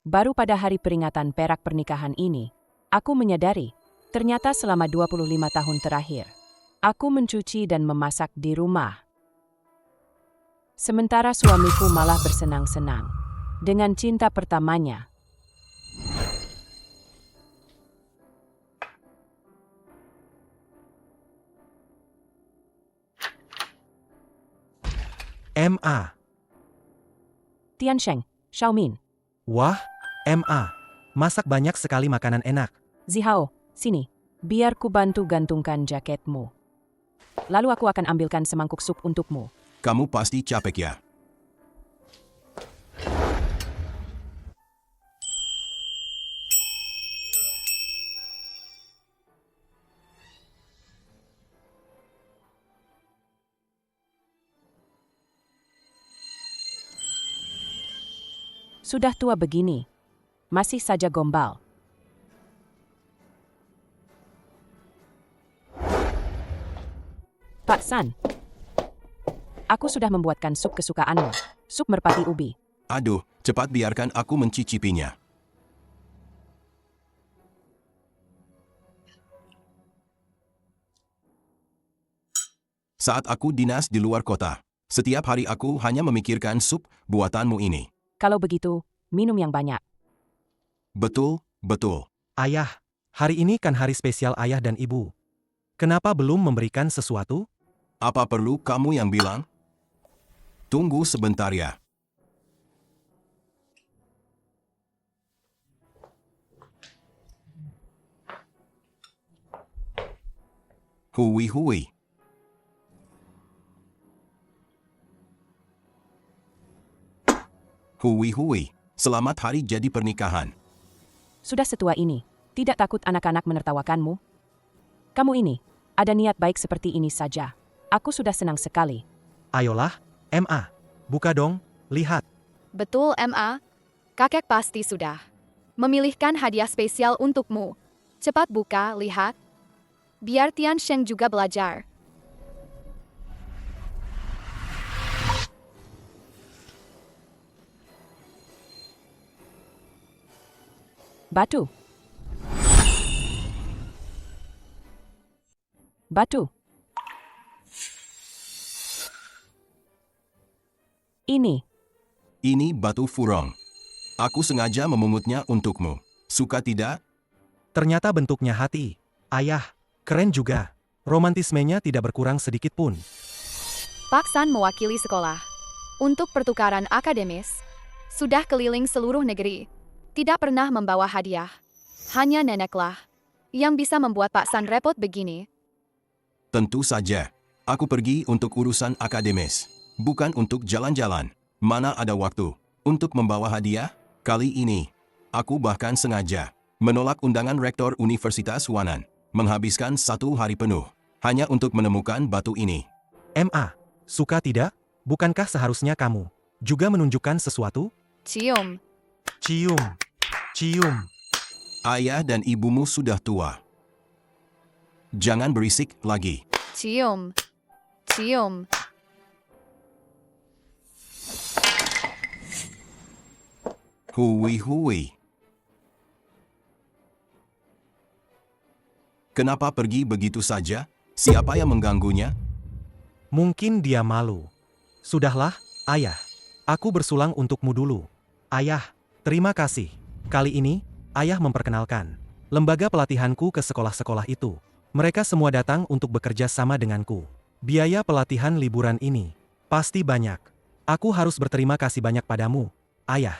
Baru pada hari peringatan perak pernikahan ini, aku menyadari, ternyata selama 25 tahun terakhir, aku mencuci dan memasak di rumah. Sementara suamiku malah bersenang-senang dengan cinta pertamanya. MA. Tiansheng, Xiaomin, Wah, MA. Masak banyak sekali makanan enak. Zihao, sini, biar ku bantu gantungkan jaketmu. Lalu aku akan ambilkan semangkuk sup untukmu. Kamu pasti capek ya. Sudah tua begini, masih saja gombal. Pak San, aku sudah membuatkan sup kesukaanmu, sup merpati ubi. Aduh, cepat biarkan aku mencicipinya. Saat aku dinas di luar kota, setiap hari aku hanya memikirkan sup buatanmu ini. Kalau begitu, minum yang banyak. Betul, betul. Ayah, hari ini kan hari spesial ayah dan ibu. Kenapa belum memberikan sesuatu? Apa perlu kamu yang bilang? Tunggu sebentar ya. Hui hui. Hui hui. Selamat hari jadi pernikahan. Sudah setua ini, tidak takut anak-anak menertawakanmu? Kamu ini, ada niat baik seperti ini saja. Aku sudah senang sekali. Ayolah, MA. Buka dong, lihat. Betul, MA. Kakek pasti sudah memilihkan hadiah spesial untukmu. Cepat buka, lihat. Biar Tiansheng juga belajar. Batu. Batu. Ini batu furong. Aku sengaja memungutnya untukmu. Suka tidak? Ternyata bentuknya hati. Ayah, keren juga. Romantismenya tidak berkurang sedikit pun. Pak San mewakili sekolah untuk pertukaran akademis. Sudah keliling seluruh negeri. Tidak pernah membawa hadiah. Hanya neneklah yang bisa membuat Pak San repot begini. Tentu saja. Aku pergi untuk urusan akademis. Bukan untuk jalan-jalan. Mana ada waktu untuk membawa hadiah? Kali ini, aku bahkan sengaja menolak undangan rektor Universitas Huanan. Menghabiskan 1 hari penuh hanya untuk menemukan batu ini. MA, suka tidak? Bukankah seharusnya kamu juga menunjukkan sesuatu? Cium. Cium. Cium. Ayah dan ibumu sudah tua. Jangan berisik lagi. Cium. Cium. Hui hui. Kenapa pergi begitu saja? Siapa yang mengganggunya? Mungkin dia malu. Sudahlah, ayah. Aku bersulang untukmu dulu. Ayah, terima kasih. Kali ini, ayah memperkenalkan lembaga pelatihanku ke sekolah-sekolah itu. Mereka semua datang untuk bekerja sama denganku. Biaya pelatihan liburan ini pasti banyak. Aku harus berterima kasih banyak padamu, ayah.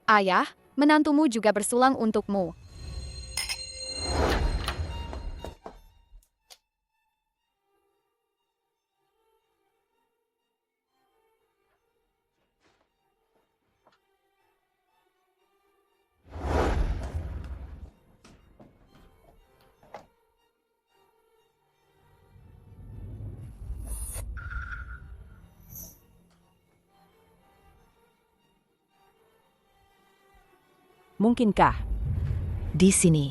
Ayah, menantumu juga bersulang untukmu. Mungkinkah di sini?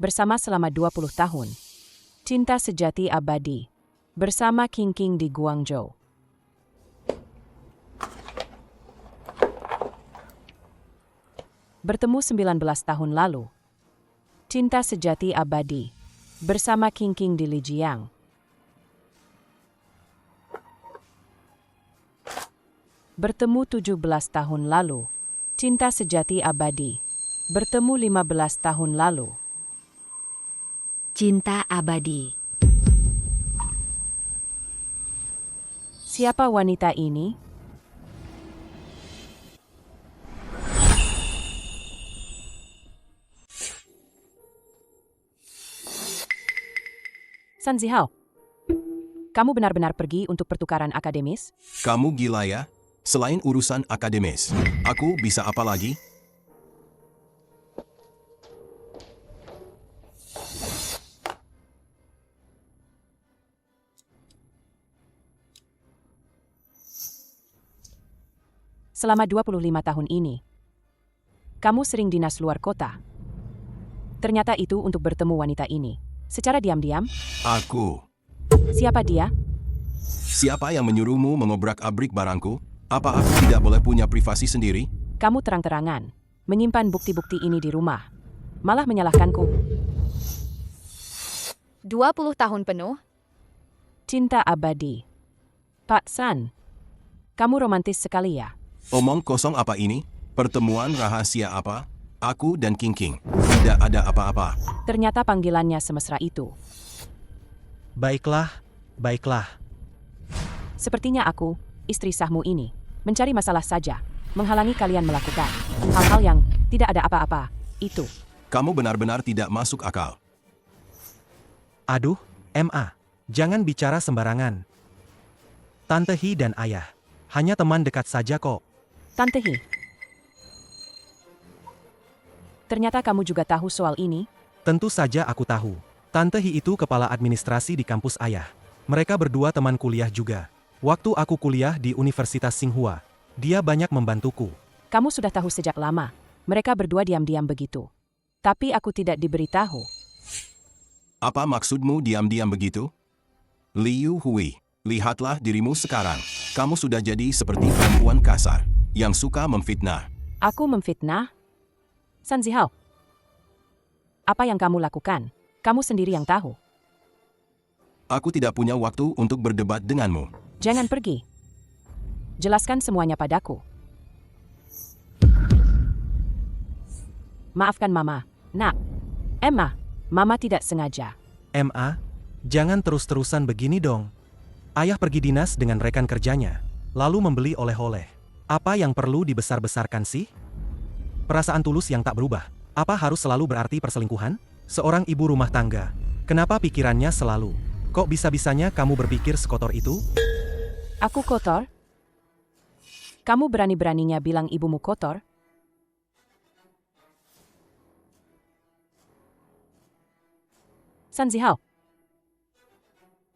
bersama selama 20 tahun. Cinta sejati abadi, bersama King King di Guangzhou. Bertemu 19 tahun lalu. Cinta sejati abadi, bersama King King di Lijiang. Bertemu 17 tahun lalu. Cinta sejati abadi, bertemu 15 tahun lalu. Cinta abadi. Siapa wanita ini? San Zihao, kamu benar-benar pergi untuk pertukaran akademis? Kamu gila ya? Selain urusan akademis, aku bisa apa lagi? Selama 25 tahun ini, kamu sering dinas luar kota. Ternyata itu untuk bertemu wanita ini. Secara diam-diam, Aku. siapa dia? Siapa yang menyuruhmu mengobrak-abrik barangku? Apa aku tidak boleh punya privasi sendiri? Kamu terang-terangan menyimpan bukti-bukti ini di rumah, malah menyalahkanku. 20 tahun penuh? Cinta abadi. Pak San, kamu romantis sekali ya? Omong kosong apa ini? Pertemuan rahasia apa? Aku dan King King. Tidak ada apa-apa. Ternyata panggilannya semesra itu. Baiklah, baiklah. Sepertinya aku, istri sahmu ini, mencari masalah saja, menghalangi kalian melakukan hal-hal yang tidak ada apa-apa, itu. Kamu benar-benar tidak masuk akal. Aduh, MA, jangan bicara sembarangan. Tante Hi dan ayah, hanya teman dekat saja kok. Tante Hi. Ternyata kamu juga tahu soal ini? Tentu saja aku tahu. Tante Hi itu kepala administrasi di kampus ayah. Mereka berdua teman kuliah juga. Waktu aku kuliah di Universitas Tsinghua, dia banyak membantuku. Kamu sudah tahu sejak lama. Mereka berdua diam-diam begitu. Tapi aku tidak diberitahu. Apa maksudmu diam-diam begitu? Liu Hui, lihatlah dirimu sekarang. Kamu sudah jadi seperti perempuan kasar, yang suka memfitnah. Aku memfitnah? San Zihao, apa yang kamu lakukan? Kamu sendiri yang tahu. Aku tidak punya waktu untuk berdebat denganmu. Jangan pergi. Jelaskan semuanya padaku. Maafkan Mama. Nak. Emma, Mama tidak sengaja. MA, jangan terus-terusan begini dong. Ayah pergi dinas dengan rekan kerjanya, lalu membeli oleh-oleh. Apa yang perlu dibesar-besarkan sih? Perasaan tulus yang tak berubah. Apa harus selalu berarti perselingkuhan? Seorang ibu rumah tangga. Kenapa pikirannya selalu? Kok bisa-bisanya kamu berpikir sekotor itu? Aku kotor? Kamu berani-beraninya bilang ibumu kotor? San Zihao,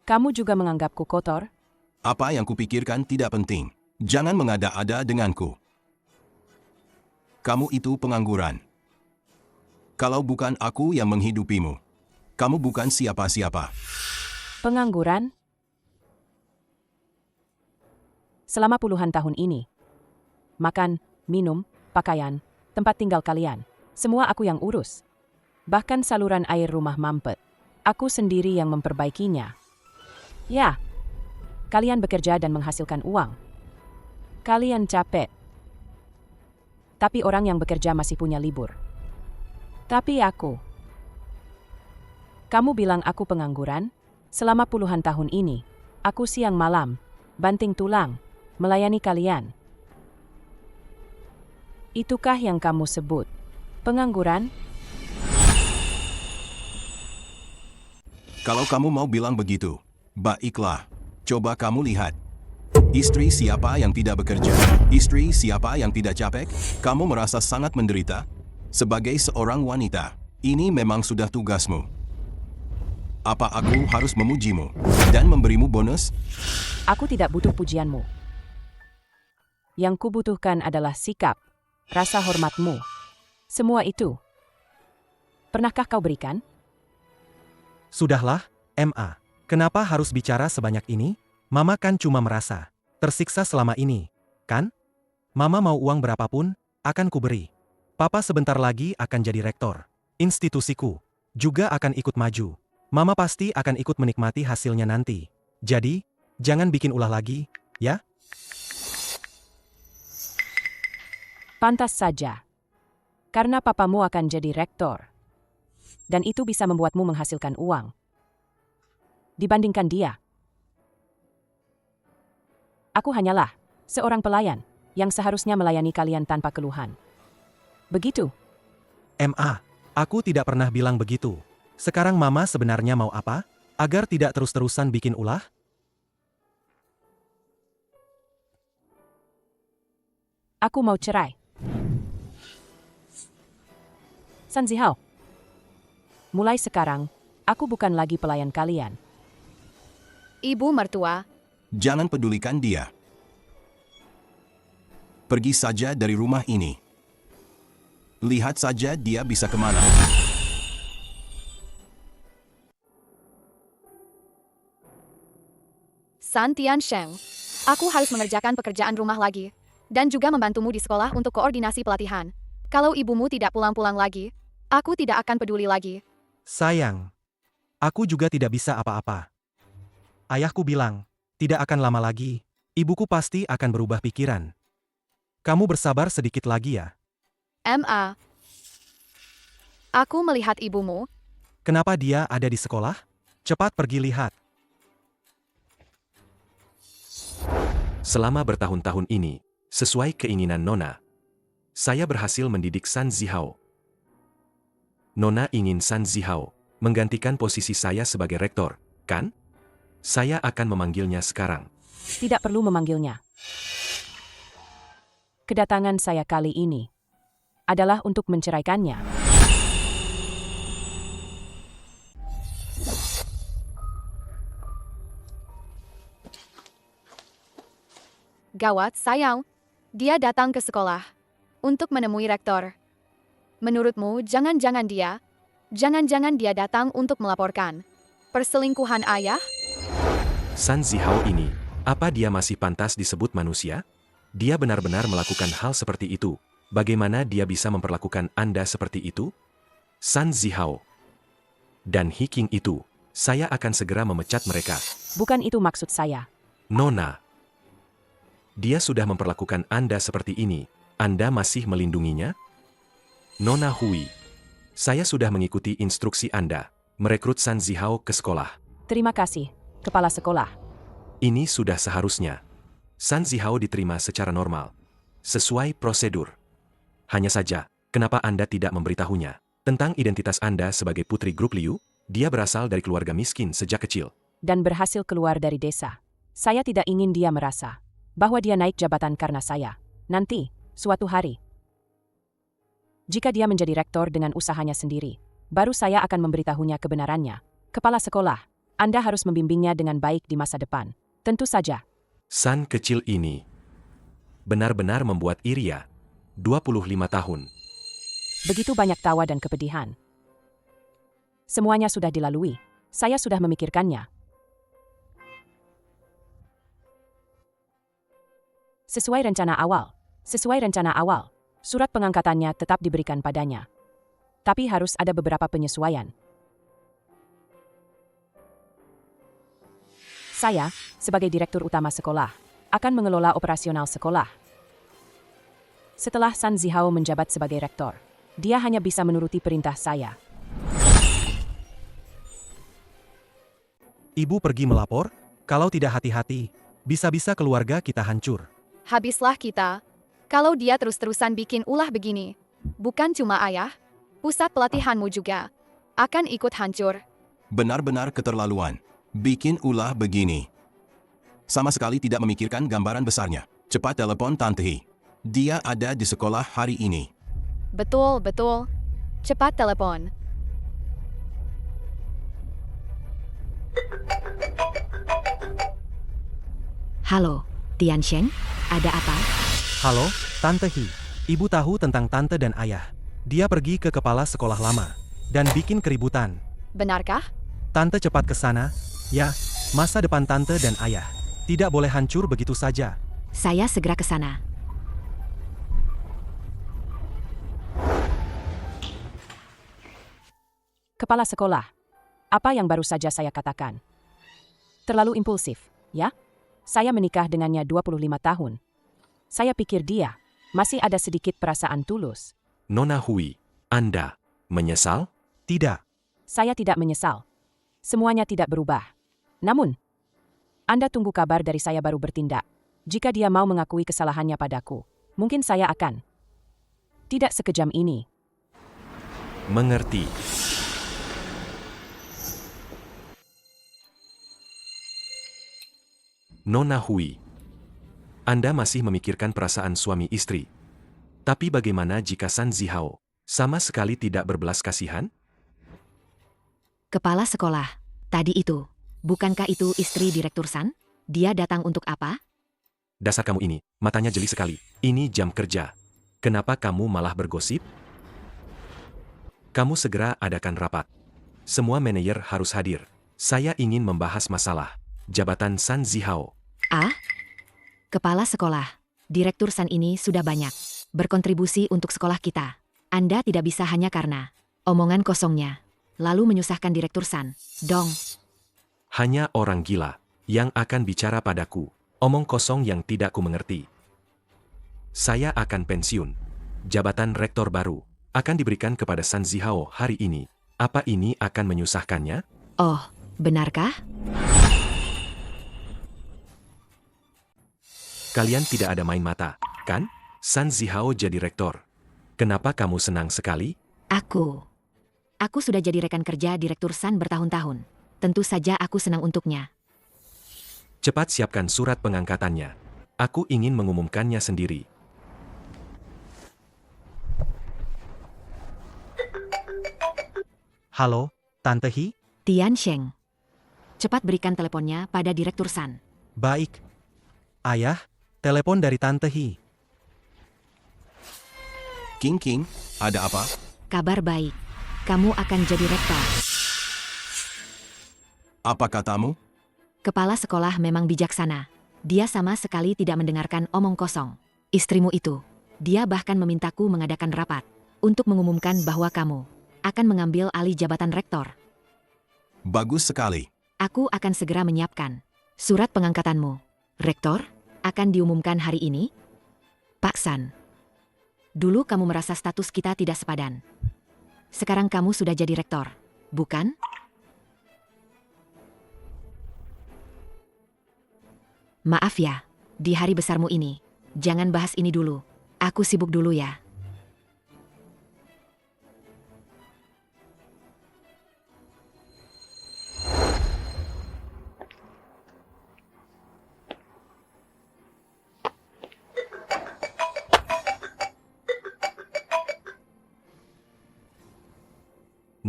kamu juga menganggapku kotor? Apa yang kupikirkan tidak penting. Jangan mengada-ada denganku. Kamu itu pengangguran. Kalau bukan aku yang menghidupimu, kamu bukan siapa-siapa. Pengangguran? Selama puluhan tahun ini, makan, minum, pakaian, tempat tinggal kalian, semua aku yang urus. Bahkan saluran air rumah mampet, aku sendiri yang memperbaikinya. Ya, kalian bekerja dan menghasilkan uang. Kalian capek. Tapi orang yang bekerja masih punya libur. Tapi aku. Kamu bilang aku pengangguran? Selama puluhan tahun ini, aku siang malam, banting tulang, melayani kalian. Itukah yang kamu sebut pengangguran? Kalau kamu mau bilang begitu, baiklah. Coba kamu lihat. Istri siapa yang tidak bekerja? Istri siapa yang tidak capek? Kamu merasa sangat menderita? Sebagai seorang wanita, ini memang sudah tugasmu. Apa aku harus memujimu dan memberimu bonus? Aku tidak butuh pujianmu. Yang kubutuhkan adalah sikap, rasa hormatmu. Semua itu. Pernahkah kau berikan? Sudahlah, MA. Kenapa harus bicara sebanyak ini? Mama kan cuma merasa tersiksa selama ini, kan? Mama mau uang berapapun, akan kuberi. Papa sebentar lagi akan jadi rektor. Institusiku juga akan ikut maju. Mama pasti akan ikut menikmati hasilnya nanti. Jadi, jangan bikin ulah lagi, ya? Pantas saja. Karena papamu akan jadi rektor. Dan itu bisa membuatmu menghasilkan uang. Dibandingkan dia. Aku hanyalah seorang pelayan yang seharusnya melayani kalian tanpa keluhan. Begitu? MA, aku tidak pernah bilang begitu. Sekarang Mama sebenarnya mau apa? Agar tidak terus-terusan bikin ulah? Aku mau cerai. San Zihao. Mulai sekarang, aku bukan lagi pelayan kalian. Ibu mertua, Jangan pedulikan dia. Pergi saja dari rumah ini. Lihat saja dia bisa kemana. San Tiansheng. Aku harus mengerjakan pekerjaan rumah lagi. Dan juga membantumu di sekolah untuk koordinasi pelatihan. Kalau ibumu tidak pulang-pulang lagi, aku tidak akan peduli lagi. Sayang, aku juga tidak bisa apa-apa. Ayahku bilang, tidak akan lama lagi, ibuku pasti akan berubah pikiran. Kamu bersabar sedikit lagi ya. MA. Aku melihat ibumu. Kenapa dia ada di sekolah? Cepat pergi lihat. Selama bertahun-tahun ini, sesuai keinginan Nona, saya berhasil mendidik San Zihao. Nona ingin San Zihao menggantikan posisi saya sebagai rektor, kan? Saya akan memanggilnya sekarang. Tidak perlu memanggilnya. Kedatangan saya kali ini adalah untuk menceraikannya. Gawat, sayang. Dia datang ke sekolah untuk menemui rektor. Menurutmu, jangan-jangan dia datang untuk melaporkan perselingkuhan ayah? San Zihao ini, apa dia masih pantas disebut manusia? Dia benar-benar melakukan hal seperti itu. Bagaimana dia bisa memperlakukan Anda seperti itu? San Zihao dan Hiking itu, saya akan segera memecat mereka. Bukan itu maksud saya. Nona, dia sudah memperlakukan Anda seperti ini. Anda masih melindunginya? Nona Hui, saya sudah mengikuti instruksi Anda, merekrut San Zihao ke sekolah. Terima kasih, Kepala Sekolah. Ini sudah seharusnya. San Zihao diterima secara normal, sesuai prosedur. Hanya saja, kenapa Anda tidak memberitahunya tentang identitas Anda sebagai putri grup Liu? Dia berasal dari keluarga miskin sejak kecil. Dan berhasil keluar dari desa. Saya tidak ingin dia merasa bahwa dia naik jabatan karena saya. Nanti, suatu hari, jika dia menjadi rektor dengan usahanya sendiri, baru saya akan memberitahunya kebenarannya. Kepala sekolah, Anda harus membimbingnya dengan baik di masa depan. Tentu saja. San kecil ini benar-benar membuat iri ya. 25 tahun. Begitu banyak tawa dan kepedihan. Semuanya sudah dilalui. Saya sudah memikirkannya. Sesuai rencana awal, surat pengangkatannya tetap diberikan padanya. Tapi harus ada beberapa penyesuaian. Saya, sebagai direktur utama sekolah, akan mengelola operasional sekolah. Setelah San Zihao menjabat sebagai rektor, dia hanya bisa menuruti perintah saya. Ibu pergi melapor? Kalau tidak hati-hati, bisa-bisa keluarga kita hancur. Habislah kita. Kalau dia terus-terusan bikin ulah begini, bukan cuma ayah, pusat pelatihanmu juga akan ikut hancur. Benar-benar keterlaluan. Bikin ulah begini. Sama sekali tidak memikirkan gambaran besarnya. Cepat telepon Tante Hi. Dia ada di sekolah hari ini. Betul, betul. Cepat telepon. Halo, Tiansheng, ada apa? Halo, Tante Hi. Ibu tahu tentang tante dan ayah. Dia pergi ke kepala sekolah lama dan bikin keributan. Benarkah? Tante cepat ke sana. Ya, masa depan tante dan ayah tidak boleh hancur begitu saja. Saya segera ke sana. Kepala sekolah, apa yang baru saja saya katakan? Terlalu impulsif, ya? Saya menikah dengannya 25 tahun. Saya pikir dia masih ada sedikit perasaan tulus. Nona Hui, Anda menyesal? Tidak. Saya tidak menyesal. Semuanya tidak berubah. Namun, Anda tunggu kabar dari saya baru bertindak. Jika dia mau mengakui kesalahannya padaku, mungkin saya akan. Tidak sekejam ini. Mengerti. Nona Hui, Anda masih memikirkan perasaan suami istri. Tapi bagaimana jika San Zihao sama sekali tidak berbelas kasihan? Kepala sekolah, tadi itu, bukankah itu istri Direktur San? Dia datang untuk apa? Dasar kamu ini, matanya jeli sekali. Ini jam kerja. Kenapa kamu malah bergosip? Kamu segera adakan rapat. Semua manajer harus hadir. Saya ingin membahas masalah jabatan San Zihao. Kepala sekolah, Direktur San ini sudah banyak berkontribusi untuk sekolah kita. Anda tidak bisa hanya karena omongan kosongnya, lalu menyusahkan Direktur San. Dong. Hanya orang gila yang akan bicara padaku. Omong kosong yang tidak ku mengerti. Saya akan pensiun. Jabatan rektor baru akan diberikan kepada San Zihao hari ini. Apa ini akan menyusahkannya? Oh, benarkah? Kalian tidak ada main mata, kan? San Zihao jadi rektor. Kenapa kamu senang sekali? Aku sudah jadi rekan kerja Direktur San bertahun-tahun. Tentu saja aku senang untuknya. Cepat siapkan surat pengangkatannya. Aku ingin mengumumkannya sendiri. Halo, Tante Hi? Tian Sheng. Cepat berikan teleponnya pada Direktur San. Baik. Ayah, telepon dari Tante Hi. King, ada apa? Kabar baik. Kamu akan jadi rektor. Apa katamu? Kepala sekolah memang bijaksana. Dia sama sekali tidak mendengarkan omong kosong. Istrimu itu, dia bahkan memintaku mengadakan rapat untuk mengumumkan bahwa kamu akan mengambil alih jabatan rektor. Bagus sekali. Aku akan segera menyiapkan surat pengangkatanmu. Rektor akan diumumkan hari ini. Pak San, dulu kamu merasa status kita tidak sepadan. Sekarang kamu sudah jadi rektor, bukan? Maaf ya, di hari besarmu ini, jangan bahas ini dulu. Aku sibuk dulu ya.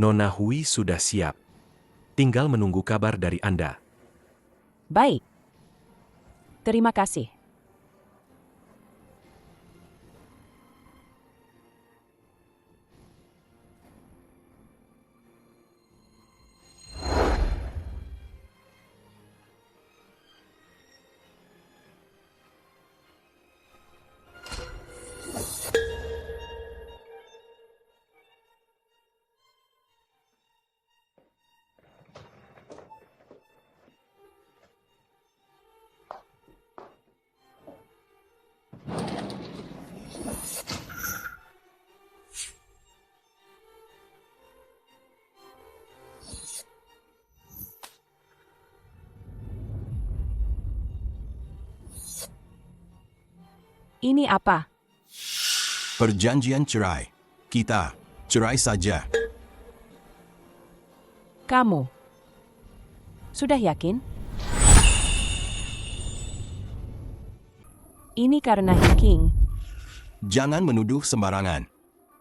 Nona Hui sudah siap. Tinggal menunggu kabar dari Anda. Baik. Terima kasih. Ini apa? Perjanjian cerai. Kita cerai saja. Kamu sudah yakin? Ini karena King. Jangan menuduh sembarangan.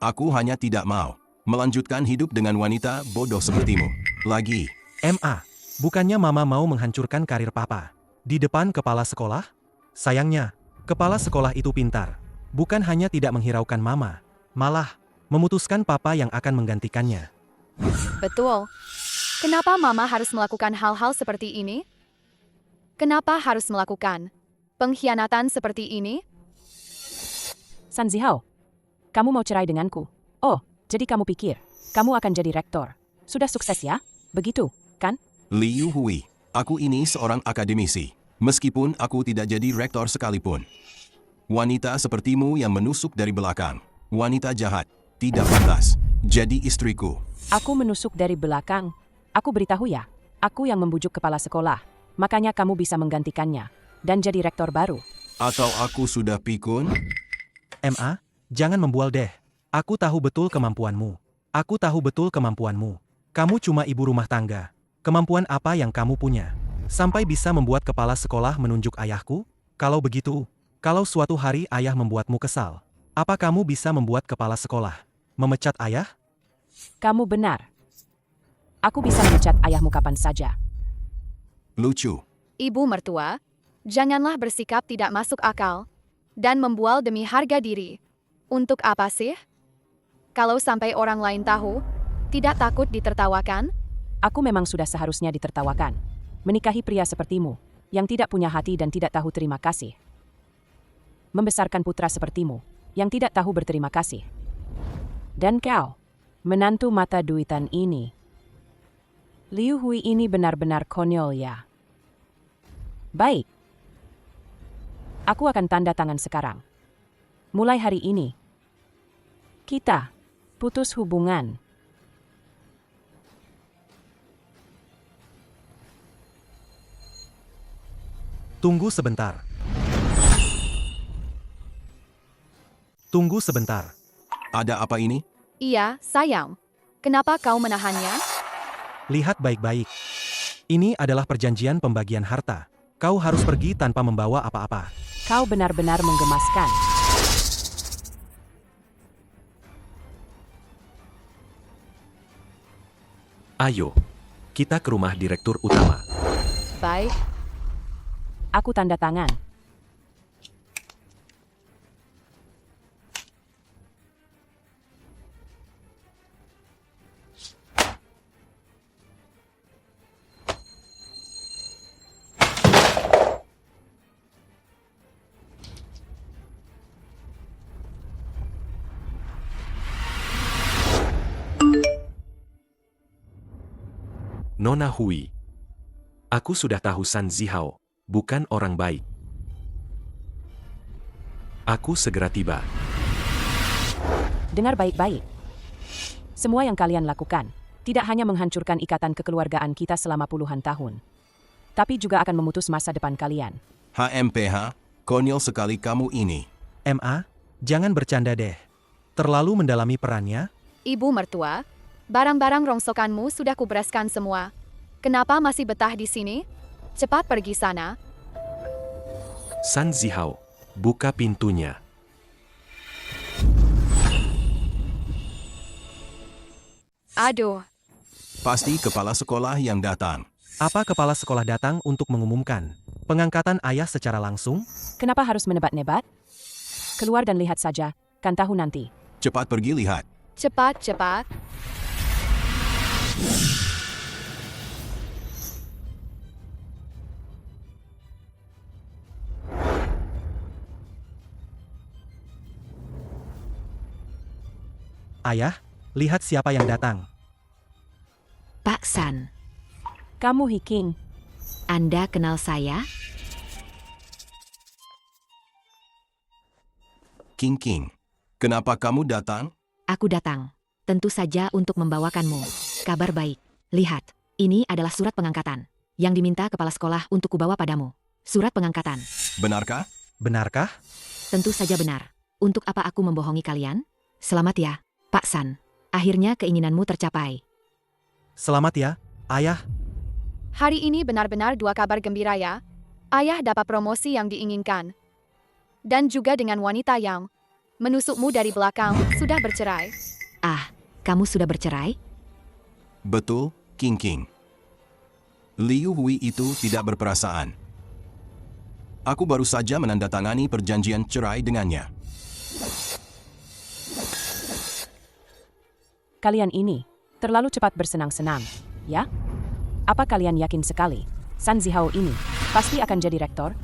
Aku hanya tidak mau melanjutkan hidup dengan wanita bodoh sepertimu. Lagi. MA, bukannya Mama mau menghancurkan karir Papa di depan kepala sekolah? Sayangnya, kepala sekolah itu pintar. Bukan hanya tidak menghiraukan Mama, malah memutuskan Papa yang akan menggantikannya. Betul. Kenapa Mama harus melakukan hal-hal seperti ini? Kenapa harus melakukan pengkhianatan seperti ini? San Zihao, kamu mau cerai denganku? Oh, jadi kamu pikir kamu akan jadi rektor? Sudah sukses ya? Begitu, kan? Liu Hui, aku ini seorang akademisi. Meskipun aku tidak jadi rektor sekalipun. Wanita sepertimu yang menusuk dari belakang. Wanita jahat, tidak pantas. Jadi istriku. Aku menusuk dari belakang. Aku beritahu ya, aku yang membujuk kepala sekolah. Makanya kamu bisa menggantikannya dan jadi rektor baru. Atau aku sudah pikun? MA, jangan membual deh. Aku tahu betul kemampuanmu. Aku tahu betul kemampuanmu. Kamu cuma ibu rumah tangga. Kemampuan apa yang kamu punya? Sampai bisa membuat kepala sekolah menunjuk ayahku? Kalau begitu, kalau suatu hari ayah membuatmu kesal, apa kamu bisa membuat kepala sekolah memecat ayah? Kamu benar. Aku bisa memecat ayahmu kapan saja. Lucu. Ibu mertua, janganlah bersikap tidak masuk akal dan membual demi harga diri. Untuk apa sih? Kalau sampai orang lain tahu, tidak takut ditertawakan? Aku memang sudah seharusnya ditertawakan. Menikahi pria sepertimu, yang tidak punya hati dan tidak tahu terima kasih. Membesarkan putra sepertimu, yang tidak tahu berterima kasih. Dan kau, menantu mata duitan ini. Liu Hui ini benar-benar konyol ya. Baik. Aku akan tanda tangan sekarang. Mulai hari ini, kita putus hubungan. Tunggu sebentar. Tunggu sebentar. Ada apa ini? Iya, sayang. Kenapa kau menahannya? Lihat baik-baik. Ini adalah perjanjian pembagian harta. Kau harus pergi tanpa membawa apa-apa. Kau benar-benar menggemaskan. Ayo, kita ke rumah direktur utama. Baik, Aku tanda tangan. Nona Hui. Aku sudah tahu San Zihao bukan orang baik. Aku segera tiba. Dengar baik-baik. Semua yang kalian lakukan tidak hanya menghancurkan ikatan kekeluargaan kita selama puluhan tahun, tapi juga akan memutus masa depan kalian. HMPH, konyol sekali kamu ini. MA, jangan bercanda deh. Terlalu mendalami perannya. Ibu mertua, barang-barang rongsokanmu sudah kubereskan semua. Kenapa masih betah di sini? Cepat pergi sana. San Zihao, buka pintunya. Aduh, Pasti kepala sekolah yang datang. Apa kepala sekolah datang untuk mengumumkan pengangkatan ayah secara langsung? Kenapa harus menebat-nebat? Keluar dan lihat saja, kan tahu nanti. Cepat pergi lihat. cepat. Ayah, lihat siapa yang datang. Pak San, Kamu Hiking. Anda kenal saya? King, kenapa kamu datang? Aku datang. Tentu saja untuk membawakanmu kabar baik. Lihat, ini adalah surat pengangkatan yang diminta kepala sekolah untuk kubawa padamu. Surat pengangkatan. Benarkah? Benarkah? Tentu saja benar. Untuk apa aku membohongi kalian? Selamat ya, Pak San. Akhirnya keinginanmu tercapai. Selamat ya, ayah. Hari ini benar-benar dua kabar gembira ya. Ayah dapat promosi yang diinginkan. Dan juga dengan wanita yang menusukmu dari belakang sudah bercerai. Ah, kamu sudah bercerai? Betul, King. Liu Hui itu tidak berperasaan. Aku baru saja menandatangani perjanjian cerai dengannya. Kalian ini terlalu cepat bersenang-senang, ya? Apa kalian yakin sekali? San Zihao ini pasti akan jadi rektor?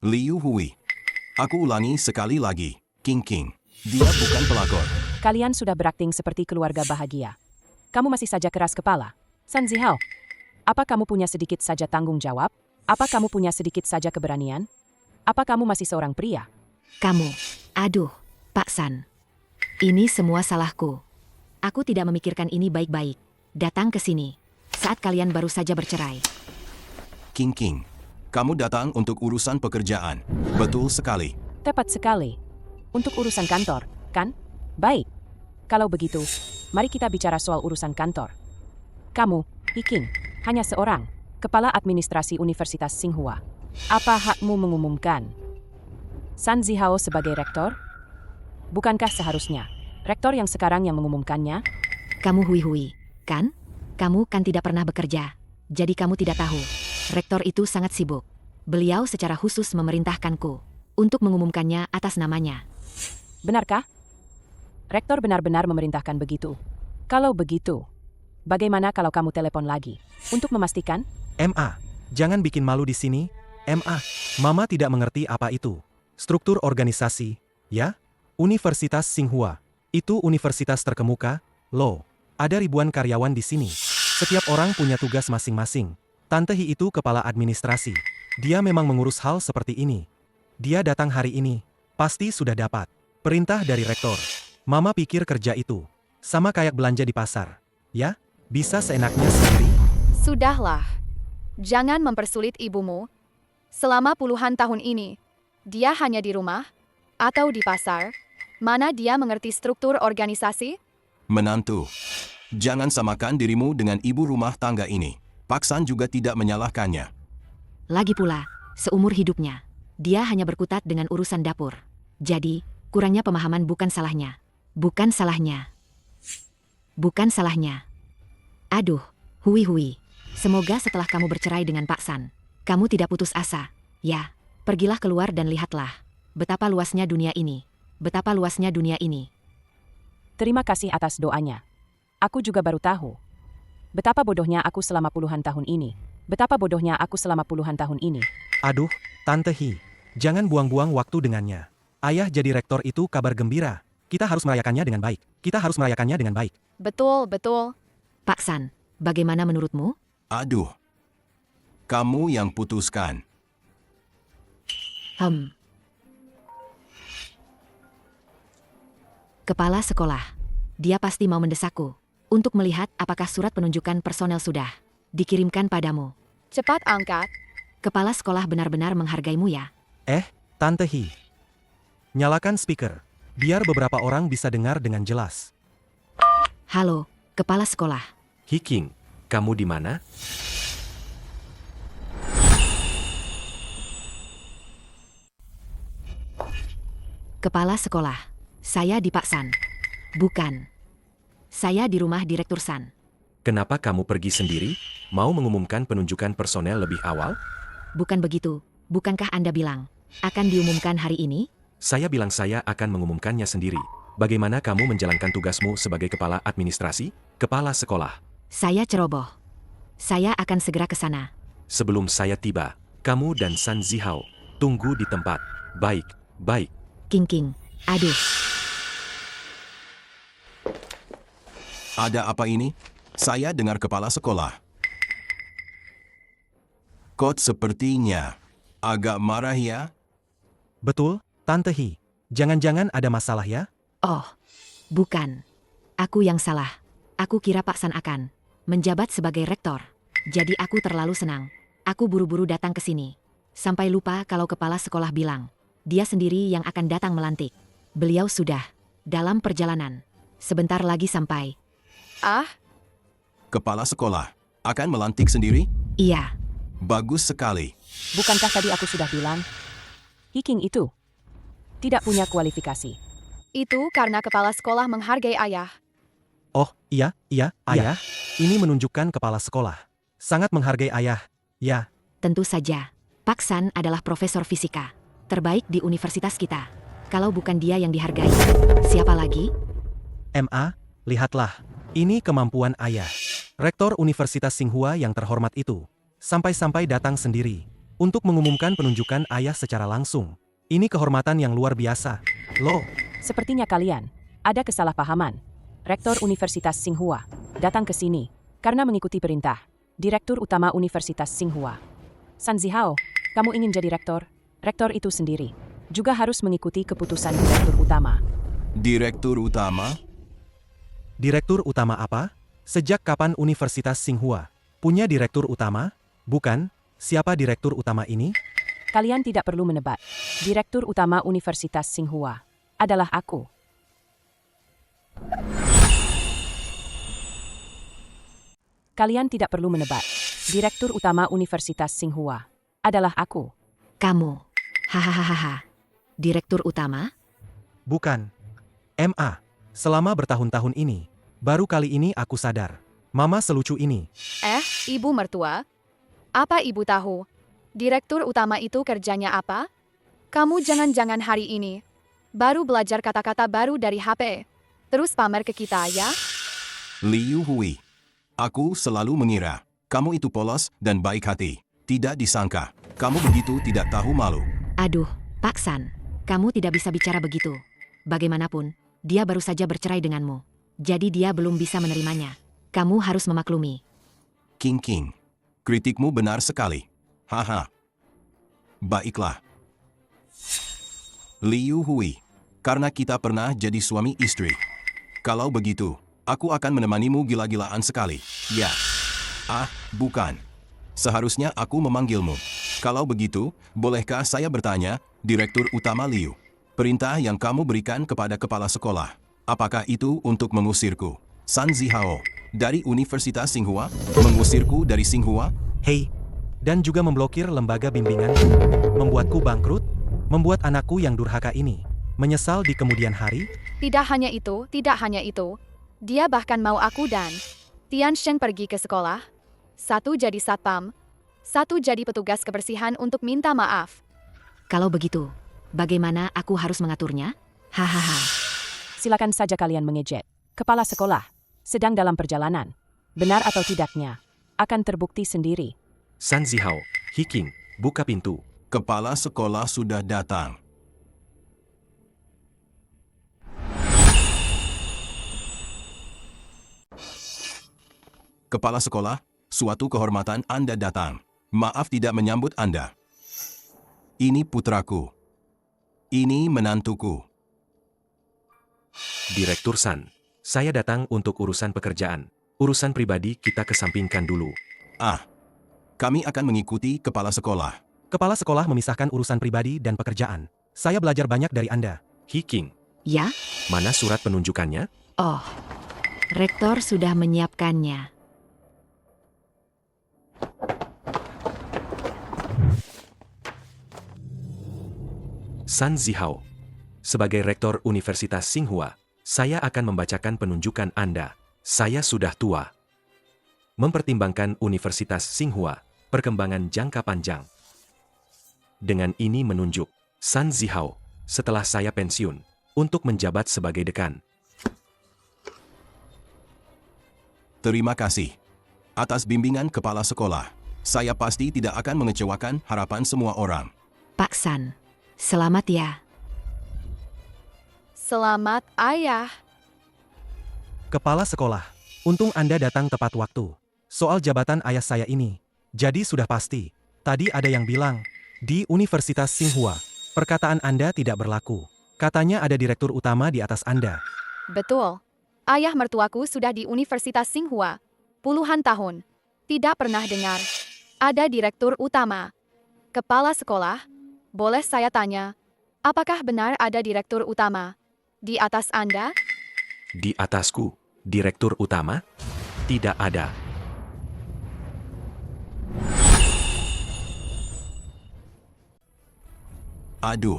Liu Hui. Aku ulangi sekali lagi. King King. Dia bukan pelakor. Kalian sudah berakting seperti keluarga bahagia. Kamu masih saja keras kepala. San Zihao, apa kamu punya sedikit saja tanggung jawab? Apa kamu punya sedikit saja keberanian? Apa kamu masih seorang pria? Kamu. Aduh, Pak San. Ini semua salahku. Aku tidak memikirkan ini baik-baik. Datang ke sini saat kalian baru saja bercerai. King King. Kamu datang untuk urusan pekerjaan. Betul sekali. Tepat sekali. Untuk urusan kantor, kan? Baik. Kalau begitu, mari kita bicara soal urusan kantor. Kamu, Hiking, hanya seorang kepala administrasi Universitas Tsinghua. Apa hakmu mengumumkan San Zihao sebagai rektor? Bukankah seharusnya rektor yang sekarang yang mengumumkannya? Kamu Hui, kan? Kamu kan tidak pernah bekerja. Jadi kamu tidak tahu. Rektor itu sangat sibuk. Beliau secara khusus memerintahkanku untuk mengumumkannya atas namanya. Benarkah? Rektor benar-benar memerintahkan begitu. Kalau begitu, bagaimana kalau kamu telepon lagi untuk memastikan? MA, jangan bikin malu di sini. MA, Mama tidak mengerti apa itu. Struktur organisasi, ya? Universitas Tsinghua. Itu universitas terkemuka, loh. Ada ribuan karyawan di sini. Setiap orang punya tugas masing-masing. Tante Hi itu kepala administrasi. Dia memang mengurus hal seperti ini. Dia datang hari ini. Pasti sudah dapat perintah dari rektor. Mama pikir kerja itu sama kayak belanja di pasar. Ya, bisa seenaknya sendiri. Sudahlah. Jangan mempersulit ibumu. Selama puluhan tahun ini, dia hanya di rumah atau di pasar. Mana dia mengerti struktur organisasi? Menantu. Jangan samakan dirimu dengan ibu rumah tangga ini. Pak San juga tidak menyalahkannya. Lagi pula, seumur hidupnya, dia hanya berkutat dengan urusan dapur. Jadi, kurangnya pemahaman bukan salahnya. Bukan salahnya. Bukan salahnya. Aduh, Hui. Semoga setelah kamu bercerai dengan Pak San, kamu tidak putus asa. Ya, pergilah keluar dan lihatlah betapa luasnya dunia ini. Betapa luasnya dunia ini. Terima kasih atas doanya. Aku juga baru tahu betapa bodohnya aku selama puluhan tahun ini. Betapa bodohnya aku selama puluhan tahun ini. Aduh, Tante Hi, jangan buang-buang waktu dengannya. Ayah jadi rektor itu kabar gembira. Kita harus merayakannya dengan baik. Kita harus merayakannya dengan baik. Betul, betul. Pak San, bagaimana menurutmu? Aduh. Kamu yang putuskan. Kepala sekolah. Dia pasti mau mendesakku untuk melihat apakah surat penunjukan personel sudah dikirimkan padamu. Cepat angkat. Kepala sekolah benar-benar menghargaimu ya. Tante Hi. Nyalakan speaker, biar beberapa orang bisa dengar dengan jelas. Halo, kepala sekolah. Hiking, kamu di mana? Kepala sekolah. Saya di Pak San. Bukan. Saya di rumah Direktur San. Kenapa kamu pergi sendiri? Mau mengumumkan penunjukan personel lebih awal? Bukan begitu. Bukankah Anda bilang akan diumumkan hari ini? Saya bilang saya akan mengumumkannya sendiri. Bagaimana kamu menjalankan tugasmu sebagai kepala administrasi, kepala sekolah? Saya ceroboh. Saya akan segera ke sana. Sebelum saya tiba, kamu dan San Zihao tunggu di tempat. Baik. King. Aduh. Ada apa ini? Saya dengar kepala sekolah. Kok sepertinya agak marah ya? Betul, Tante Hi. Jangan-jangan ada masalah ya? Oh, bukan. Aku yang salah. Aku kira Pak San akan menjabat sebagai rektor. Jadi aku terlalu senang. Aku buru-buru datang ke sini. Sampai lupa kalau kepala sekolah bilang dia sendiri yang akan datang melantik. Beliau sudah dalam perjalanan. Sebentar lagi sampai. Kepala sekolah akan melantik sendiri? Iya. Bagus sekali. Bukankah tadi aku sudah bilang, Hiking itu tidak punya kualifikasi. Itu karena kepala sekolah menghargai ayah. Oh, iya, ayah. Ini menunjukkan kepala sekolah sangat menghargai ayah. Ya. Tentu saja. Pak San adalah profesor fisika terbaik di universitas kita. Kalau bukan dia yang dihargai, siapa lagi? MA, lihatlah. Ini kemampuan ayah. Rektor Universitas Tsinghua yang terhormat itu, sampai-sampai datang sendiri, untuk mengumumkan penunjukan ayah secara langsung. Ini kehormatan yang luar biasa. Loh, Sepertinya kalian ada kesalahpahaman. Rektor Universitas Tsinghua datang ke sini karena mengikuti perintah Direktur Utama Universitas Tsinghua. San Zihao, kamu ingin jadi rektor? Rektor itu sendiri juga harus mengikuti keputusan Direktur Utama. Direktur Utama? Direktur utama apa? Sejak kapan Universitas Tsinghua punya direktur utama? Bukan, siapa direktur utama ini? Kalian tidak perlu menebak. Direktur Utama Universitas Tsinghua adalah aku. Kalian tidak perlu menebak. Direktur Utama Universitas Tsinghua adalah aku. Kamu. Hahaha. Direktur utama? Bukan. MA. Selama bertahun-tahun ini, baru kali ini aku sadar. Mama selucu ini. Ibu mertua? Apa ibu tahu? Direktur utama itu kerjanya apa? Kamu jangan-jangan hari ini baru belajar kata-kata baru dari HP. Terus pamer ke kita ya? Liu Hui. Aku selalu mengira kamu itu polos dan baik hati. Tidak disangka, kamu begitu tidak tahu malu. Aduh, Pak San. Kamu tidak bisa bicara begitu. Bagaimanapun, dia baru saja bercerai denganmu. Jadi dia belum bisa menerimanya. Kamu harus memaklumi. King King. Kritikmu benar sekali. Haha. Baiklah. Liu Hui. Karena kita pernah jadi suami istri. Kalau begitu, aku akan menemanimu gila-gilaan sekali. Ya. Bukan. Seharusnya aku memanggilmu. Kalau begitu, bolehkah saya bertanya, Direktur Utama Liu? Perintah yang kamu berikan kepada kepala sekolah, apakah itu untuk mengusirku? San Zihao, dari Universitas Tsinghua, mengusirku dari Tsinghua? Hei, dan juga memblokir lembaga bimbingan, membuatku bangkrut, membuat anakku yang durhaka ini menyesal di kemudian hari? Tidak hanya itu. Dia bahkan mau aku dan Tian Shen pergi ke sekolah. Satu jadi satpam, satu jadi petugas kebersihan untuk minta maaf. Kalau begitu, bagaimana aku harus mengaturnya? Hahaha. Silakan saja kalian mengejek. Kepala sekolah sedang dalam perjalanan. Benar atau tidaknya akan terbukti sendiri. San Zihao, Hiking, buka pintu. Kepala sekolah sudah datang. Kepala sekolah, suatu kehormatan Anda datang. Maaf tidak menyambut Anda. Ini putraku. Ini menantuku. Direktur San, saya datang untuk urusan pekerjaan. Urusan pribadi kita kesampingkan dulu. Kami akan mengikuti kepala sekolah. Kepala sekolah memisahkan urusan pribadi dan pekerjaan. Saya belajar banyak dari Anda. Hiking, Ya? mana surat penunjukannya? Oh. Rektor sudah menyiapkannya. San Zihao, sebagai Rektor Universitas Tsinghua, saya akan membacakan penunjukan Anda. Saya sudah tua. Mempertimbangkan Universitas Tsinghua, perkembangan jangka panjang. Dengan ini menunjuk San Zihao, setelah saya pensiun, untuk menjabat sebagai dekan. Terima kasih atas bimbingan kepala sekolah. Saya pasti tidak akan mengecewakan harapan semua orang. Pak San, selamat ya. Selamat, Ayah. Kepala sekolah, untung Anda datang tepat waktu. Soal jabatan ayah saya ini, jadi sudah pasti. Tadi ada yang bilang, di Universitas Tsinghua, perkataan Anda tidak berlaku. Katanya ada direktur utama di atas Anda. Betul. Ayah mertuaku sudah di Universitas Tsinghua. Puluhan tahun. Tidak pernah dengar ada direktur utama. Kepala sekolah, boleh saya tanya, apakah benar ada direktur utama di atas Anda? Di atasku, Direktur Utama? Tidak ada. Aduh.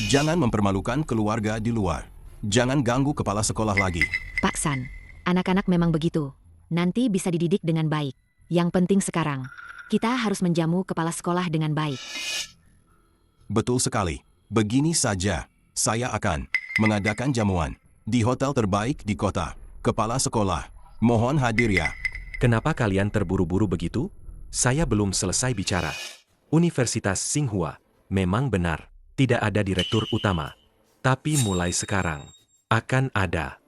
Jangan mempermalukan keluarga di luar. Jangan ganggu kepala sekolah lagi. Pak San, anak-anak memang begitu. Nanti bisa dididik dengan baik. Yang penting sekarang, kita harus menjamu kepala sekolah dengan baik. Betul sekali. Begini saja, saya akan mengadakan jamuan di hotel terbaik di kota. Kepala sekolah, mohon hadir ya. Kenapa kalian terburu-buru begitu? Saya belum selesai bicara. Universitas Tsinghua memang benar, tidak ada direktur utama. Tapi mulai sekarang, akan ada.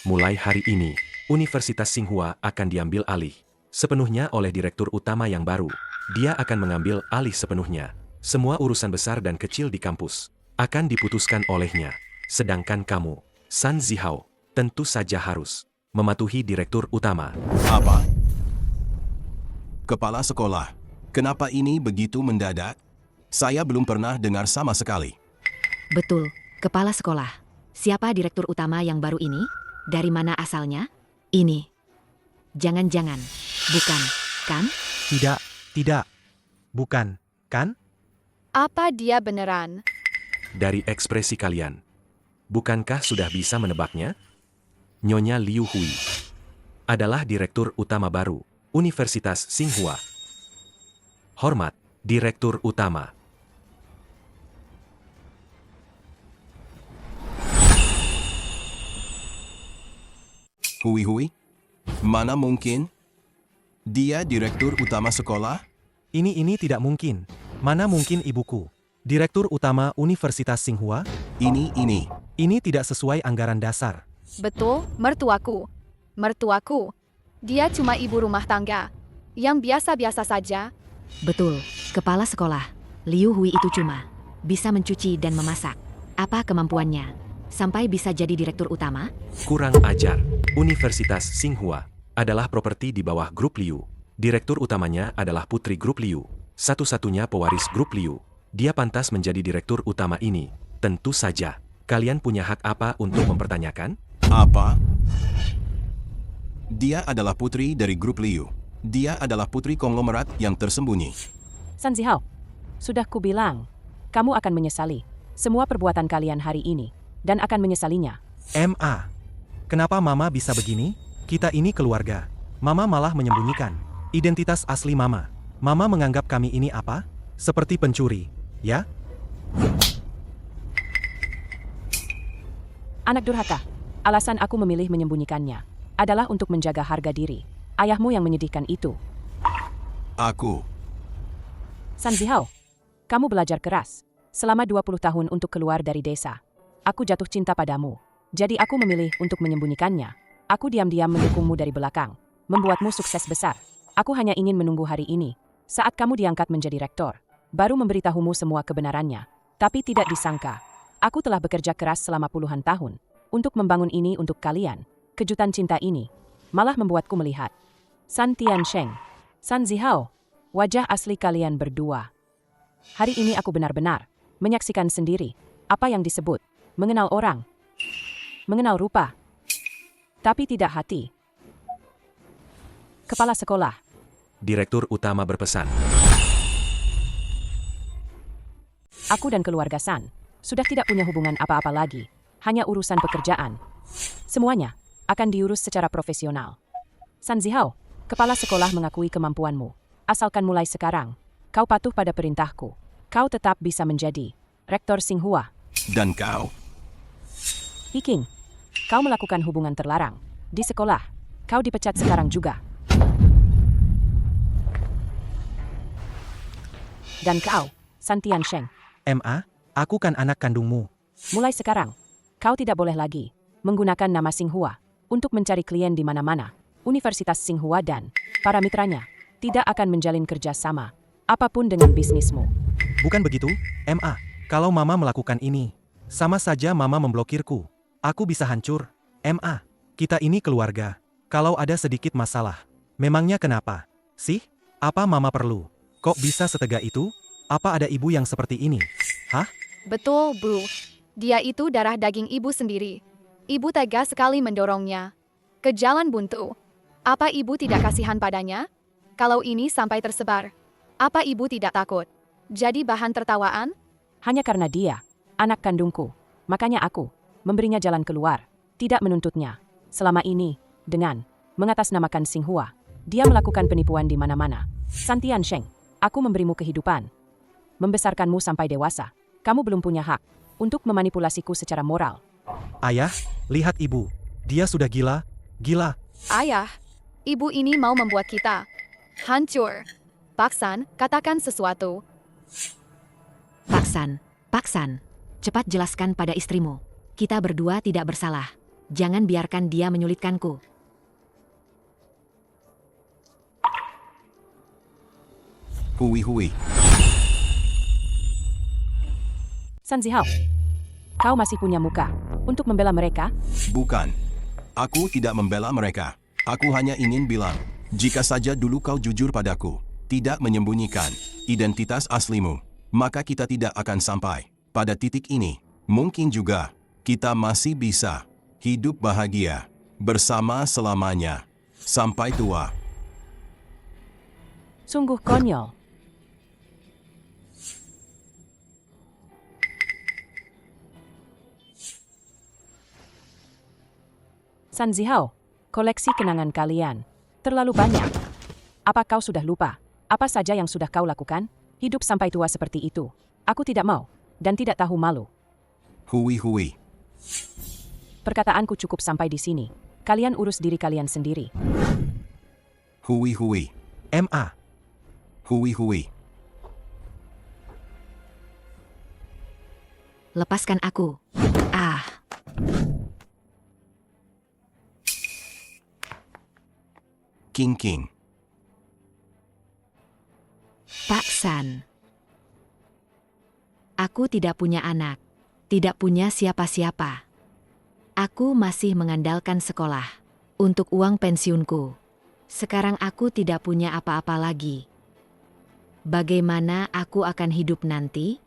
Mulai hari ini, Universitas Tsinghua akan diambil alih sepenuhnya oleh direktur utama yang baru. Dia akan mengambil alih sepenuhnya. Semua urusan besar dan kecil di kampus akan diputuskan olehnya. Sedangkan kamu, Sun Zihao, tentu saja harus mematuhi direktur utama. Apa? Kepala sekolah, kenapa ini begitu mendadak? Saya belum pernah dengar sama sekali. Betul, kepala sekolah. Siapa direktur utama yang baru ini? Dari mana asalnya? Ini. Jangan-jangan. Bukan, kan? Tidak. Bukan, kan? Apa dia beneran? Dari ekspresi kalian, bukankah sudah bisa menebaknya? Nyonya Liu Hui adalah direktur utama baru Universitas Tsinghua. Hormat, direktur utama. Hui? Mana mungkin? Dia direktur utama sekolah? Ini tidak mungkin. Mana mungkin ibuku? Direktur utama Universitas Tsinghua? Ini. Ini tidak sesuai anggaran dasar. Betul, mertuaku. Mertuaku. Dia cuma ibu rumah tangga. Yang biasa-biasa saja. Betul, kepala sekolah. Liu Hui itu cuma bisa mencuci dan memasak. Apa kemampuannya? Sampai bisa jadi direktur utama? Kurang ajar. Universitas Tsinghua adalah properti di bawah grup Liu. Direktur utamanya adalah putri grup Liu. Satu-satunya pewaris grup Liu. Dia pantas menjadi direktur utama ini. Tentu saja. Kalian punya hak apa untuk mempertanyakan? Apa? Dia adalah putri dari grup Liu. Dia adalah putri konglomerat yang tersembunyi. Sun Zihao, sudah kubilang, kamu akan menyesali semua perbuatan kalian hari ini, dan akan menyesalinya. MA. Kenapa Mama bisa begini? Kita ini keluarga. Mama malah menyembunyikan identitas asli Mama. Mama menganggap kami ini apa? Seperti pencuri, ya? Anak durhaka, alasan aku memilih menyembunyikannya adalah untuk menjaga harga diri. Ayahmu yang menyedihkan itu. Aku. Sun Zihao, kamu belajar keras selama 20 tahun untuk keluar dari desa. Aku jatuh cinta padamu, jadi aku memilih untuk menyembunyikannya. Aku diam-diam mendukungmu dari belakang, membuatmu sukses besar. Aku hanya ingin menunggu hari ini, saat kamu diangkat menjadi rektor, baru memberitahumu semua kebenarannya. Tapi tidak disangka, aku telah bekerja keras selama puluhan tahun untuk membangun ini untuk kalian. Kejutan cinta ini malah membuatku melihat Sun Tiansheng, Sun Zihao, wajah asli kalian berdua. Hari ini aku benar-benar menyaksikan sendiri apa yang disebut mengenal orang, mengenal rupa, tapi tidak hati. Kepala sekolah. Direktur utama berpesan. Aku dan keluarga Sun sudah tidak punya hubungan apa-apa lagi, hanya urusan pekerjaan. Semuanya akan diurus secara profesional. Sun Zihao, kepala sekolah mengakui kemampuanmu. Asalkan mulai sekarang, kau patuh pada perintahku. Kau tetap bisa menjadi rektor Tsinghua. Dan kau? Hiking, kau melakukan hubungan terlarang di sekolah. Kau dipecat sekarang juga. Dan kau, Sun Tiansheng, MA, aku kan anak kandungmu. mulai sekarang, kau tidak boleh lagi menggunakan nama Tsinghua untuk mencari klien di mana-mana. Universitas Tsinghua dan para mitranya tidak akan menjalin kerja sama apapun dengan bisnismu. Bukan begitu, MA. Kalau Mama melakukan ini, sama saja Mama memblokirku. Aku bisa hancur. MA, kita ini keluarga. Kalau ada sedikit masalah, memangnya kenapa? Sih? Apa Mama perlu? Kok bisa setega itu? Apa ada ibu yang seperti ini? Hah? Betul, Bu. Dia itu darah daging ibu sendiri. Ibu tega sekali mendorongnya ke jalan buntu. Apa ibu tidak kasihan padanya? Kalau ini sampai tersebar, apa ibu tidak takut jadi bahan tertawaan? Hanya karena dia anak kandungku, makanya aku memberinya jalan keluar, tidak menuntutnya. Selama ini, dengan mengatasnamakan Tsinghua, dia melakukan penipuan di mana-mana. Sun Tiansheng, aku memberimu kehidupan, membesarkanmu sampai dewasa. Kamu belum punya hak untuk memanipulasiku secara moral. Ayah, lihat ibu. Dia sudah gila, Gila, Ayah, ibu ini mau membuat kita hancur. Pak San, katakan sesuatu. Pak San, cepat jelaskan pada istrimu. Kita berdua tidak bersalah. Jangan biarkan dia menyulitkanku. Hui. San Zihao, kau masih punya muka untuk membela mereka? Bukan. Aku tidak membela mereka. Aku hanya ingin bilang, jika saja dulu kau jujur padaku, tidak menyembunyikan identitas aslimu, maka kita tidak akan sampai pada titik ini. Mungkin juga kita masih bisa hidup bahagia bersama selamanya sampai tua. Sungguh konyol. San Zihao, koleksi kenangan kalian terlalu banyak. Apa kau sudah lupa? Apa saja yang sudah kau lakukan? Hidup sampai tua seperti itu. Aku tidak mau, dan tidak tahu malu. Hui. Perkataanku cukup sampai di sini. Kalian urus diri kalian sendiri. Hui. MA. Hui. Lepaskan aku. King. Pak San. Aku tidak punya anak. Tidak punya siapa-siapa. Aku masih mengandalkan sekolah untuk uang pensiunku. Sekarang aku tidak punya apa-apa lagi. Bagaimana aku akan hidup nanti?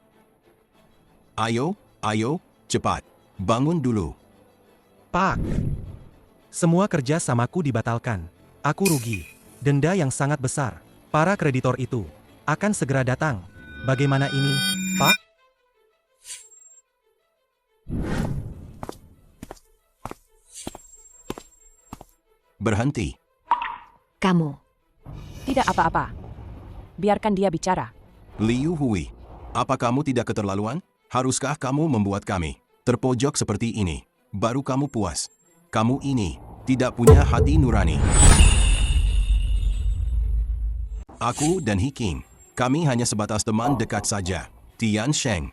Ayo, cepat. Bangun dulu. Pak. Semua kerja samaku dibatalkan. Aku rugi. Denda yang sangat besar. Para kreditor itu akan segera datang. Bagaimana ini, Pak? Berhenti. Kamu. Tidak apa-apa. Biarkan dia bicara. Liu Hui, apa kamu tidak keterlaluan? Haruskah kamu membuat kami terpojok seperti ini? Baru kamu puas. Kamu ini tidak punya hati nurani. Aku dan He King, kami hanya sebatas teman dekat saja. Tian Sheng.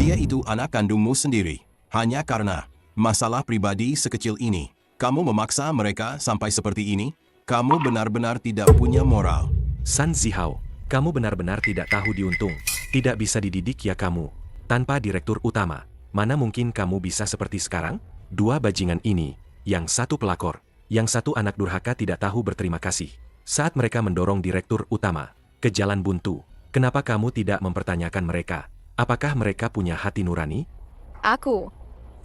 Dia itu anak kandungmu sendiri. Hanya karena masalah pribadi sekecil ini, kamu memaksa mereka sampai seperti ini? Kamu benar-benar tidak punya moral. San Zihao, kamu benar-benar tidak tahu diuntung. Tidak bisa dididik ya kamu. Tanpa direktur utama, mana mungkin kamu bisa seperti sekarang? Dua bajingan ini, yang satu pelakor, yang satu anak durhaka tidak tahu berterima kasih. Saat mereka mendorong direktur utama ke jalan buntu, kenapa kamu tidak mempertanyakan mereka? Apakah mereka punya hati nurani? Aku.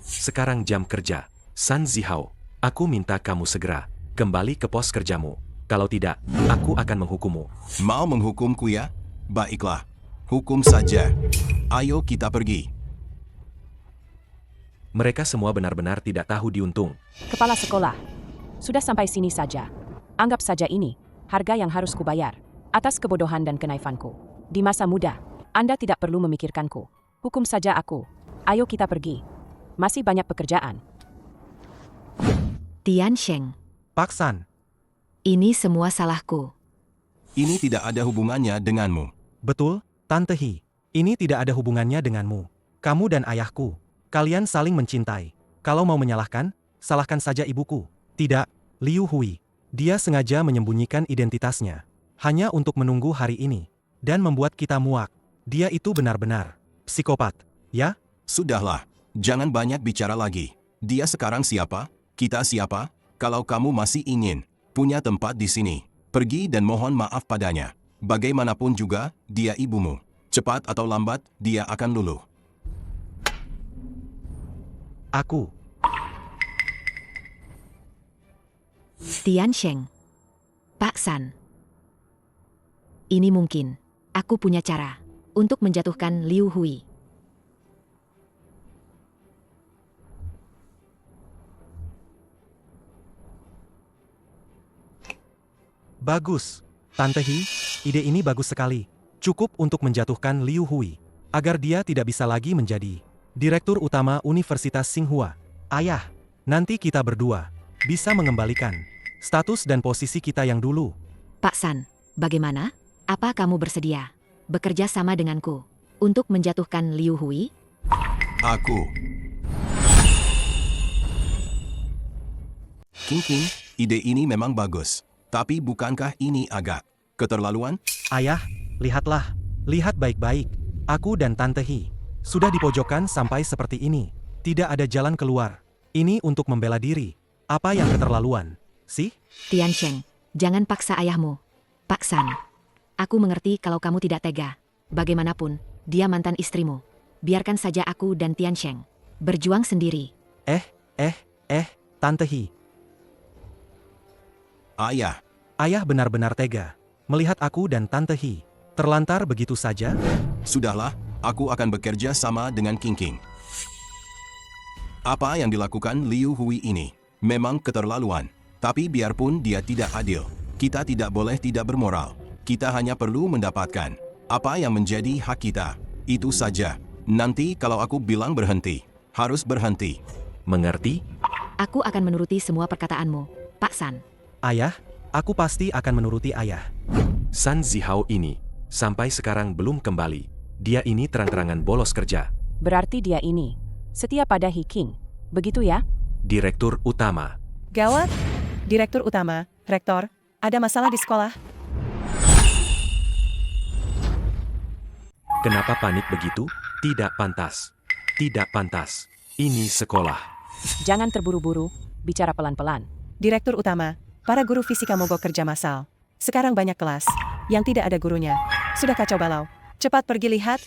Sekarang jam kerja. San Zihao, aku minta kamu segera kembali ke pos kerjamu. Kalau tidak, aku akan menghukummu. Mau menghukumku ya? Baiklah. Hukum saja. Ayo kita pergi. Mereka semua benar-benar tidak tahu diuntung. Kepala sekolah. Sudah sampai sini saja. Anggap saja ini harga yang harus kubayar atas kebodohan dan kenaifanku. Di masa muda, Anda tidak perlu memikirkanku. Hukum saja aku. Ayo kita pergi. Masih banyak pekerjaan. Tian Sheng. Pak San. Ini semua salahku. Ini tidak ada hubungannya denganmu. Betul, Tante He. Ini tidak ada hubungannya denganmu. Kamu dan ayahku. Kalian saling mencintai. Kalau mau menyalahkan, salahkan saja ibuku. Tidak, Liu Hui. Dia sengaja menyembunyikan identitasnya. Hanya untuk menunggu hari ini. Dan membuat kita muak. Dia itu benar-benar psikopat, ya? Sudahlah. Jangan banyak bicara lagi. Dia sekarang siapa? Kita siapa? Kalau kamu masih ingin punya tempat di sini, pergi dan mohon maaf padanya. Bagaimanapun juga, dia ibumu. Cepat atau lambat, dia akan luluh. Aku. Tian Sheng. Pak San. Ini mungkin. Aku punya cara untuk menjatuhkan Liu Hui. Bagus. Tante He, ide ini bagus sekali. Cukup untuk menjatuhkan Liu Hui. Agar dia tidak bisa lagi menjadi Direktur Utama Universitas Tsinghua. Ayah, nanti kita berdua bisa mengembalikan status dan posisi kita yang dulu. Pak San, bagaimana? Apa kamu bersedia bekerja sama denganku untuk menjatuhkan Liu Hui? Aku. King, ide ini memang bagus. Tapi bukankah ini agak keterlaluan? Ayah, lihatlah. Lihat baik-baik. Aku dan Tante Hi sudah dipojokkan sampai seperti ini. Tidak ada jalan keluar. Ini untuk membela diri. Apa yang keterlaluan, sih? Tiansheng, jangan paksa ayahmu. Pak San, aku mengerti kalau kamu tidak tega. Bagaimanapun, dia mantan istrimu. Biarkan saja aku dan Tiansheng berjuang sendiri. Tante Hi. Ayah, benar-benar tega melihat aku dan Tante Hi terlantar begitu saja. sudahlah, aku akan bekerja sama dengan King. Apa yang dilakukan Liu Hui ini memang keterlaluan. Tapi biarpun dia tidak adil, kita tidak boleh tidak bermoral. Kita hanya perlu mendapatkan apa yang menjadi hak kita. Itu saja. Nanti kalau aku bilang berhenti, harus berhenti. Mengerti? Aku akan menuruti semua perkataanmu, Pak San. Ayah, aku pasti akan menuruti ayah. San Zihao ini sampai sekarang belum kembali. Dia ini terang-terangan bolos kerja. Berarti dia ini setia pada Hi King. Begitu ya? Direktur utama. Gawat, Direktur Utama, Rektor, ada masalah di sekolah? Kenapa panik begitu? Tidak pantas. Tidak pantas. Ini sekolah. Jangan terburu-buru, bicara pelan-pelan. Direktur Utama, para guru fisika mogok kerja massal. Sekarang banyak kelas yang tidak ada gurunya. Sudah kacau balau. Cepat pergi lihat.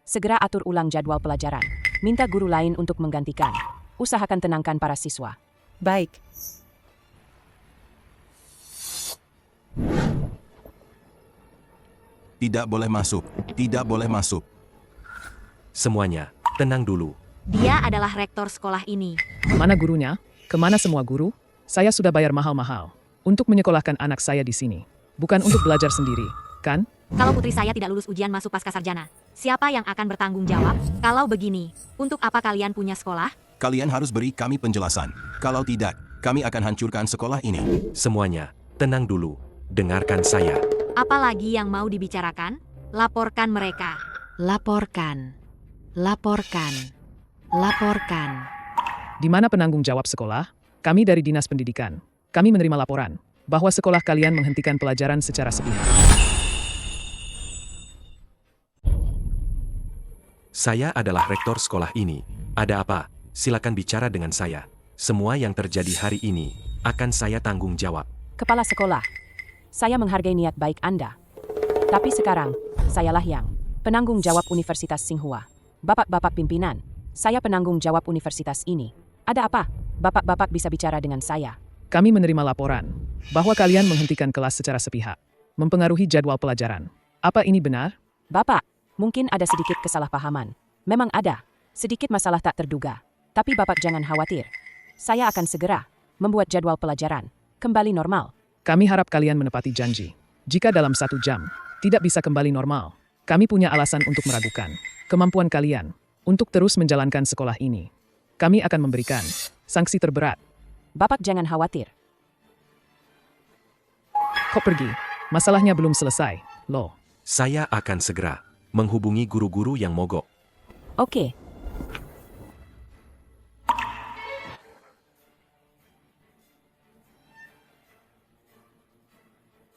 Segera atur ulang jadwal pelajaran. Minta guru lain untuk menggantikan. Usahakan tenangkan para siswa. Baik. Tidak boleh masuk. Tidak boleh masuk. Semuanya, tenang dulu. Dia adalah rektor sekolah ini. Mana gurunya? Kemana semua guru? Saya sudah bayar mahal-mahal untuk menyekolahkan anak saya di sini. Bukan untuk belajar sendiri, kan? Kalau putri saya tidak lulus ujian masuk pasca sarjana, siapa yang akan bertanggung jawab? Kalau begini, untuk apa kalian punya sekolah? Kalian harus beri kami penjelasan. Kalau tidak, kami akan hancurkan sekolah ini. Semuanya, tenang dulu. Dengarkan saya. Apalagi yang mau dibicarakan? Laporkan mereka. Laporkan. Laporkan. Laporkan. Di mana penanggung jawab sekolah? Kami dari Dinas Pendidikan. Kami menerima laporan bahwa sekolah kalian menghentikan pelajaran secara sepihak. Saya adalah rektor sekolah ini. Ada apa? Silakan bicara dengan saya. Semua yang terjadi hari ini akan saya tanggung jawab. Kepala sekolah, saya menghargai niat baik Anda. Tapi sekarang, sayalah yang penanggung jawab Universitas Tsinghua. Bapak-bapak pimpinan, saya penanggung jawab universitas ini. Ada apa? Bapak-bapak bisa bicara dengan saya. Kami menerima laporan bahwa kalian menghentikan kelas secara sepihak, mempengaruhi jadwal pelajaran. Apa ini benar? Bapak, mungkin ada sedikit kesalahpahaman. Memang ada sedikit masalah tak terduga. Tapi Bapak jangan khawatir. Saya akan segera membuat jadwal pelajaran kembali normal. Kami harap kalian menepati janji. Jika dalam 1 jam tidak bisa kembali normal, kami punya alasan untuk meragukan kemampuan kalian untuk terus menjalankan sekolah ini. Kami akan memberikan sanksi terberat. Bapak jangan khawatir. Kok pergi? Masalahnya belum selesai, loh. Saya akan segera menghubungi guru-guru yang mogok. Oke.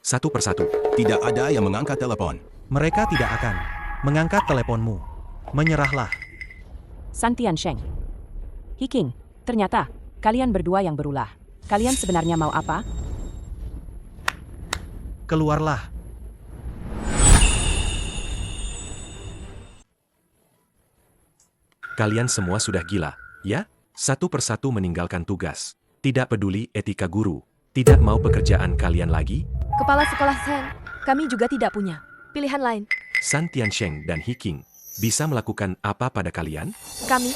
Satu persatu. Tidak ada yang mengangkat telepon. Mereka tidak akan mengangkat teleponmu. Menyerahlah. San Tiansheng. Hi King, ternyata kalian berdua yang berulah. Kalian sebenarnya mau apa? Keluarlah. Kalian semua sudah gila, ya? Satu persatu meninggalkan tugas. Tidak peduli etika guru. Tidak mau pekerjaan kalian lagi? Kepala sekolah Sen, kami juga tidak punya pilihan lain. San Tiansheng dan Hi King bisa melakukan apa pada kalian? Kami,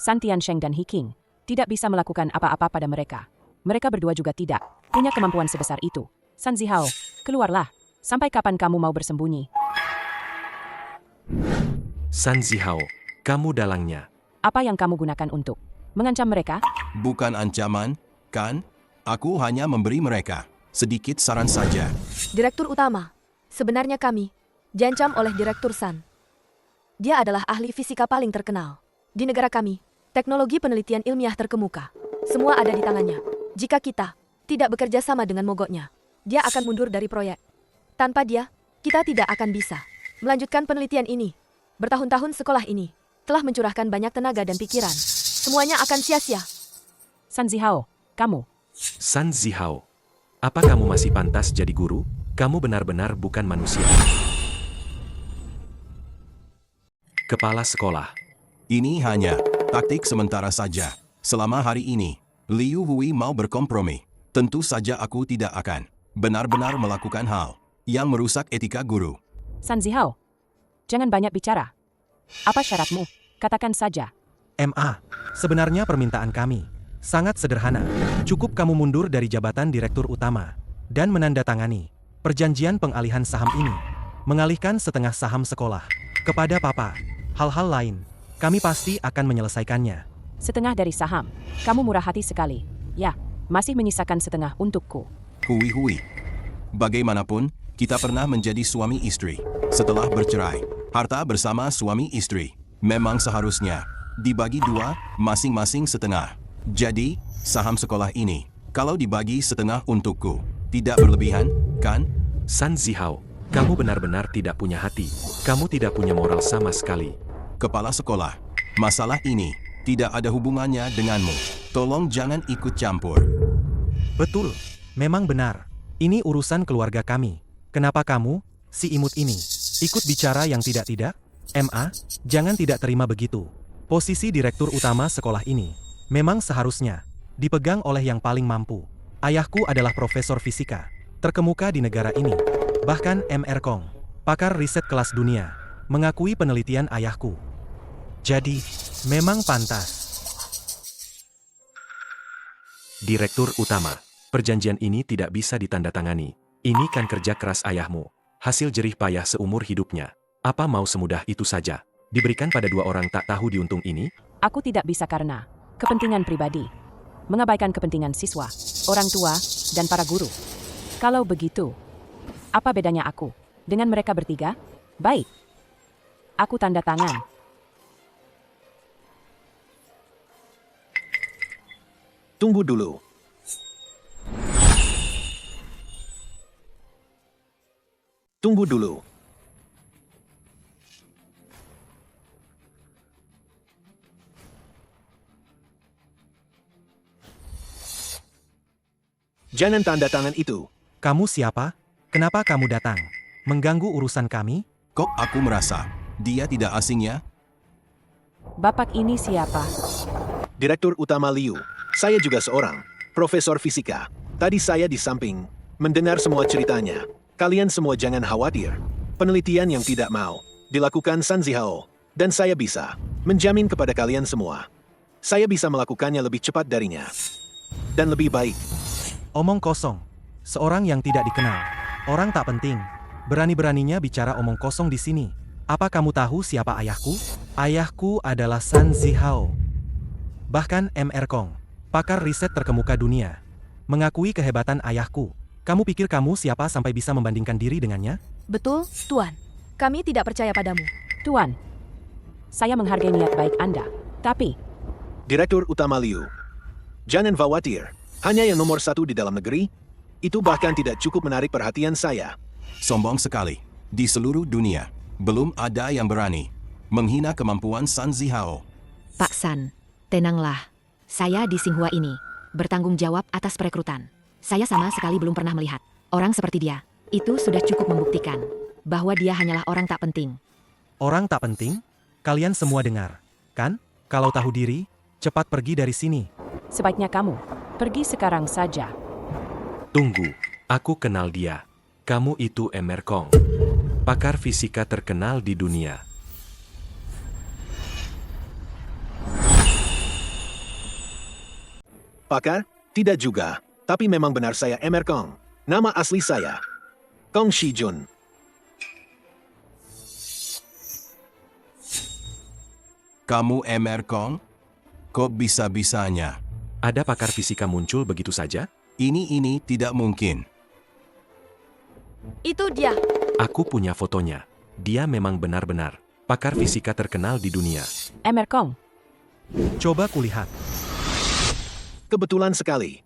San Tiansheng dan Hi King tidak bisa melakukan apa-apa pada mereka. Mereka berdua juga tidak punya kemampuan sebesar itu. San Zihao, keluarlah. Sampai kapan kamu mau bersembunyi? San Zihao, kamu dalangnya. Apa yang kamu gunakan untuk Mengancam mereka? Bukan ancaman, kan? Aku hanya memberi mereka sedikit saran saja. Direktur utama, sebenarnya kami diancam oleh Direktur San. Dia adalah ahli fisika paling terkenal. Di negara kami, teknologi penelitian ilmiah terkemuka. Semua ada di tangannya. Jika kita tidak bekerja sama dengan mogoknya, dia akan mundur dari proyek. Tanpa dia, kita tidak akan bisa melanjutkan penelitian ini. Bertahun-tahun sekolah ini telah mencurahkan banyak tenaga dan pikiran. Semuanya akan sia-sia. San Zihao, kamu. San Zihao, apa kamu masih pantas jadi guru? Kamu benar-benar bukan manusia. Kepala sekolah. Ini hanya taktik sementara saja. Selama hari ini, Liu Hui mau berkompromi. Tentu saja aku tidak akan benar-benar melakukan hal yang merusak etika guru. San Zihao, jangan banyak bicara. Apa syaratmu? Katakan saja. MA, sebenarnya permintaan kami sangat sederhana. Cukup kamu mundur dari jabatan direktur utama dan menandatangani perjanjian pengalihan saham ini. Mengalihkan setengah saham sekolah kepada Papa. Hal-hal lain, kami pasti akan menyelesaikannya. Setengah dari saham. Kamu murah hati sekali. Ya, masih menyisakan setengah untukku. Hui. Bagaimanapun, kita pernah menjadi suami istri. Setelah bercerai, harta bersama suami istri memang seharusnya dibagi dua, masing-masing setengah. Jadi, saham sekolah ini, kalau dibagi setengah untukku, tidak berlebihan, kan? San Zihao, kamu benar-benar tidak punya hati. Kamu tidak punya moral sama sekali. Kepala sekolah, masalah ini tidak ada hubungannya denganmu. Tolong jangan ikut campur. Betul, memang benar. Ini urusan keluarga kami. Kenapa kamu, si imut ini, ikut bicara yang tidak-tidak? MA, jangan tidak terima begitu. Posisi direktur utama sekolah ini memang seharusnya dipegang oleh yang paling mampu. Ayahku adalah profesor fisika terkemuka di negara ini. Bahkan MR Kong, pakar riset kelas dunia, mengakui penelitian ayahku. Jadi, memang pantas. Direktur utama, perjanjian ini tidak bisa ditandatangani. Ini kan kerja keras ayahmu. Hasil jerih payah seumur hidupnya. Apa mau semudah itu saja diberikan pada dua orang tak tahu diuntung ini? Aku tidak bisa karena kepentingan pribadi. Mengabaikan kepentingan siswa, orang tua, dan para guru. Kalau begitu, apa bedanya aku dengan mereka bertiga? Baik. Aku tanda tangan. Tunggu dulu. Tunggu dulu. Jangan tanda tangan itu. Kamu siapa? Kenapa kamu datang? Mengganggu urusan kami? Kok aku merasa dia tidak asing ya? Bapak ini siapa? Direktur utama Liu. Saya juga seorang profesor fisika. Tadi saya di samping mendengar semua ceritanya. Kalian semua jangan khawatir. Penelitian yang tidak mau dilakukan San Zihao. Dan saya bisa menjamin kepada kalian semua. Saya bisa melakukannya lebih cepat darinya. Dan lebih baik. Omong kosong. Seorang yang tidak dikenal. Orang tak penting. Berani-beraninya bicara omong kosong di sini. Apa kamu tahu siapa ayahku? Ayahku adalah San Zihao. Bahkan MR Kong, pakar riset terkemuka dunia, mengakui kehebatan ayahku. Kamu pikir kamu siapa sampai bisa membandingkan diri dengannya? Betul, Tuan. Kami tidak percaya padamu. Tuan, saya menghargai niat baik Anda. Tapi, Direktur utama Liu. Jangan khawatir. Hanya yang nomor 1 di dalam negeri. Itu bahkan tidak cukup menarik perhatian saya. Sombong sekali. Di seluruh dunia, belum ada yang berani menghina kemampuan San Zihao. Pak San, tenanglah. Saya di Xinhua ini bertanggung jawab atas perekrutan. Saya sama sekali belum pernah melihat orang seperti dia. Itu sudah cukup membuktikan bahwa dia hanyalah orang tak penting. Orang tak penting? Kalian semua dengar, kan? Kalau tahu diri, cepat pergi dari sini. sebaiknya kamu pergi sekarang saja. Tunggu, aku kenal dia. Kamu itu MR Kong, pakar fisika terkenal di dunia. Pakar? Tidak juga. Tapi memang benar saya MR Kong. Nama asli saya Kong Shijun. Kamu MR Kong? Kok bisa-bisanya? Ada pakar fisika muncul begitu saja? Ini tidak mungkin. Itu dia. Aku punya fotonya. Dia memang benar-benar pakar fisika terkenal di dunia. Kong, Coba kulihat. Kebetulan sekali.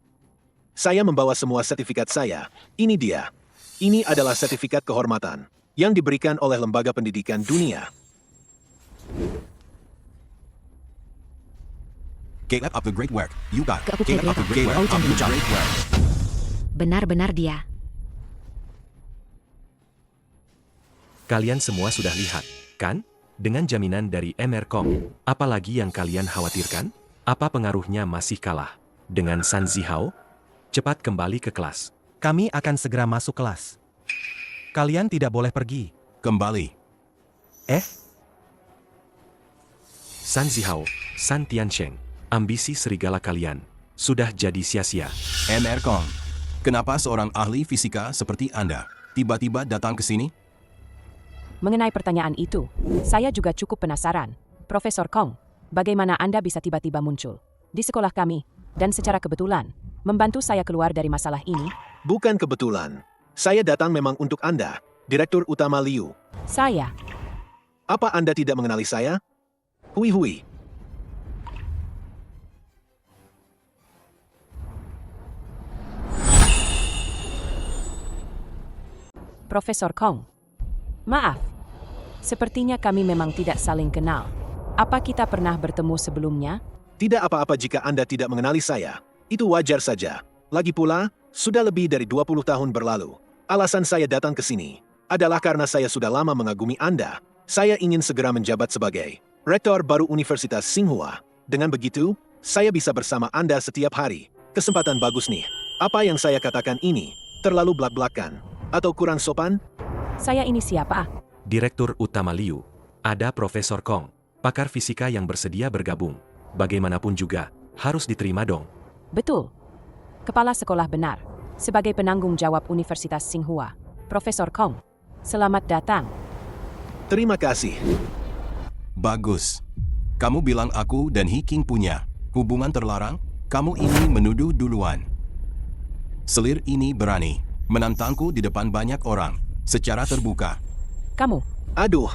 Saya membawa semua sertifikat saya. Ini dia. Ini adalah sertifikat kehormatan yang diberikan oleh lembaga pendidikan dunia. Keep up the great work. You got. Keep Keep up the great work. Great work. Benar-benar dia. Kalian semua sudah lihat, kan? Dengan jaminan dari Kong. Apalagi yang kalian khawatirkan? Apa pengaruhnya masih kalah? Dengan San Zihao? Cepat kembali ke kelas. Kami akan segera masuk kelas. Kalian tidak boleh pergi. Kembali. San Zihao, San Tiansheng, ambisi serigala kalian sudah jadi sia-sia. Kong. Kenapa seorang ahli fisika seperti Anda tiba-tiba datang ke sini? mengenai pertanyaan itu, saya juga cukup penasaran. Profesor Kong, bagaimana Anda bisa tiba-tiba muncul di sekolah kami, dan secara kebetulan, membantu saya keluar dari masalah ini? Bukan kebetulan. Saya datang memang untuk Anda, Direktur Utama Liu. Saya? Apa Anda tidak mengenali saya? Hui. Profesor Kong, maaf. Sepertinya kami memang tidak saling kenal. Apa kita pernah bertemu sebelumnya? Tidak apa-apa jika Anda tidak mengenali saya. Itu wajar saja. Lagi pula, sudah lebih dari 20 tahun berlalu. Alasan saya datang ke sini adalah karena saya sudah lama mengagumi Anda. Saya ingin segera menjabat sebagai Rektor baru Universitas Tsinghua. Dengan begitu, saya bisa bersama Anda setiap hari. Kesempatan bagus nih. Apa yang saya katakan ini terlalu blak-blakan atau kurang sopan? Saya ini siapa? Direktur Utama Liu. Ada Profesor Kong, pakar fisika yang bersedia bergabung. Bagaimanapun juga, harus diterima dong. Betul. Kepala sekolah benar. Sebagai penanggung jawab Universitas Tsinghua, Profesor Kong. Selamat datang. Terima kasih. Bagus. Kamu bilang aku dan He King punya hubungan terlarang? Kamu ini menuduh duluan. Selir ini berani menantangku di depan banyak orang, secara terbuka. Kamu? Aduh.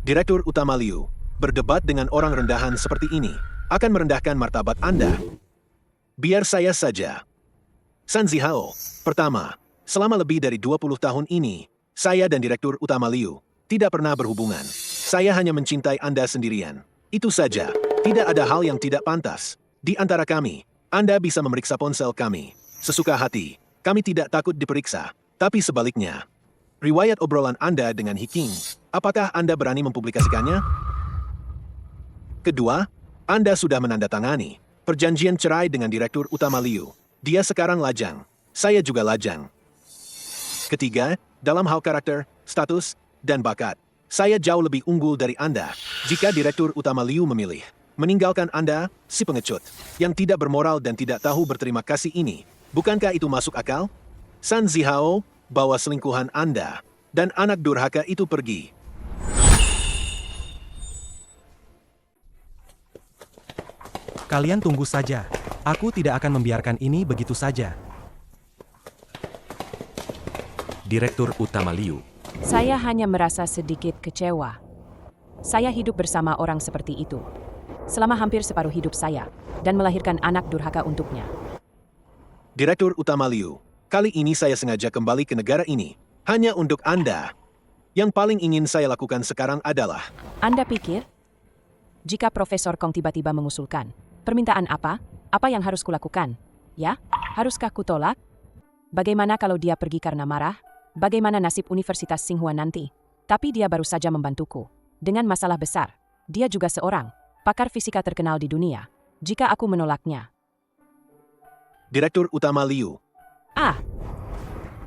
Direktur Utama Liu, berdebat dengan orang rendahan seperti ini akan merendahkan martabat Anda. Biar saya saja. San Zihao, pertama, selama lebih dari 20 tahun ini, saya dan Direktur Utama Liu tidak pernah berhubungan. Saya hanya mencintai Anda sendirian. Itu saja, tidak ada hal yang tidak pantas. Di antara kami, Anda bisa memeriksa ponsel kami sesuka hati. Kami tidak takut diperiksa, tapi sebaliknya. Riwayat obrolan Anda dengan He King, apakah Anda berani mempublikasikannya? Kedua, Anda sudah menandatangani perjanjian cerai dengan Direktur Utama Liu. Dia sekarang lajang. Saya juga lajang. Ketiga, dalam hal karakter, status, dan bakat, saya jauh lebih unggul dari Anda. Jika Direktur Utama Liu memilih meninggalkan Anda, si pengecut, yang tidak bermoral dan tidak tahu berterima kasih ini, bukankah itu masuk akal? San Zihao, bawa selingkuhan Anda dan anak durhaka itu pergi. Kalian tunggu saja. Aku tidak akan membiarkan ini begitu saja. Direktur Utama Liu. Saya hanya merasa sedikit kecewa. Saya hidup bersama orang seperti itu selama hampir separuh hidup saya dan melahirkan anak durhaka untuknya. Direktur Utama Liu, kali ini saya sengaja kembali ke negara ini hanya untuk Anda. Yang paling ingin saya lakukan sekarang adalah... Anda pikir? Jika Profesor Kong tiba-tiba mengusulkan permintaan apa yang harus kulakukan? Ya, haruskah kutolak? Bagaimana kalau dia pergi karena marah? Bagaimana nasib Universitas Tsinghua nanti? Tapi dia baru saja membantuku dengan masalah besar. Dia juga seorang pakar fisika terkenal di dunia. Jika aku menolaknya... Direktur Utama Liu.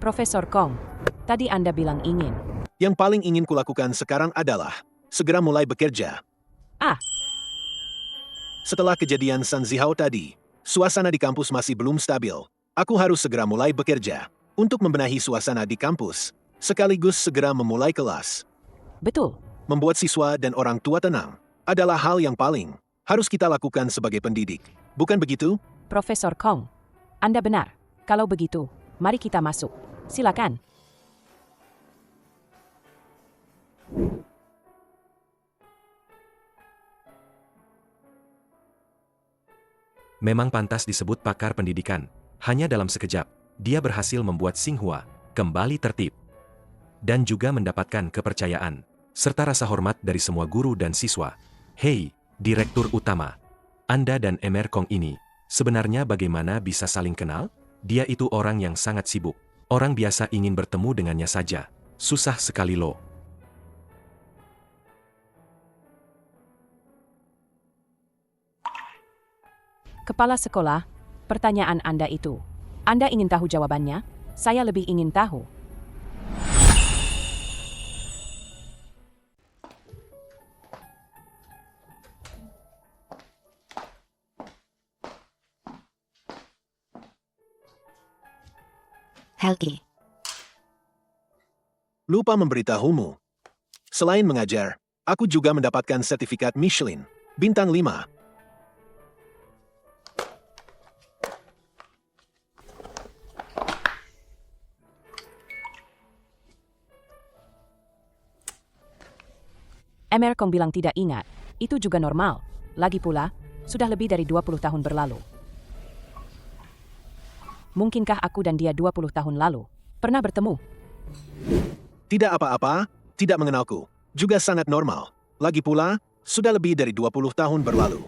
Profesor Kong, tadi Anda bilang ingin. Yang paling ingin kulakukan sekarang adalah segera mulai bekerja. Setelah kejadian San Zihao tadi, suasana di kampus masih belum stabil. Aku harus segera mulai bekerja untuk membenahi suasana di kampus, sekaligus segera memulai kelas. Betul. Membuat siswa dan orang tua tenang adalah hal yang paling harus kita lakukan sebagai pendidik. Bukan begitu? Profesor Kong, Anda benar. Kalau begitu, mari kita masuk. Silakan. Memang pantas disebut pakar pendidikan. Hanya dalam sekejap, dia berhasil membuat Xinghua kembali tertib. Dan juga mendapatkan kepercayaan, serta rasa hormat dari semua guru dan siswa. Hei, Direktur Utama. Anda dan Emer Kong ini, sebenarnya bagaimana bisa saling kenal? Dia itu orang yang sangat sibuk. Orang biasa ingin bertemu dengannya saja. Susah sekali loh. Kepala sekolah, pertanyaan Anda itu. Anda ingin tahu jawabannya? Saya lebih ingin tahu. Helgi, Lupa memberitahumu. Selain mengajar, aku juga mendapatkan sertifikat Michelin, bintang 5. Emer Kong bilang tidak ingat. Itu juga normal. Lagi pula, sudah lebih dari 20 tahun berlalu. Mungkinkah aku dan dia 20 tahun lalu pernah bertemu? Tidak apa-apa, tidak mengenalku. Juga sangat normal. Lagi pula, sudah lebih dari 20 tahun berlalu.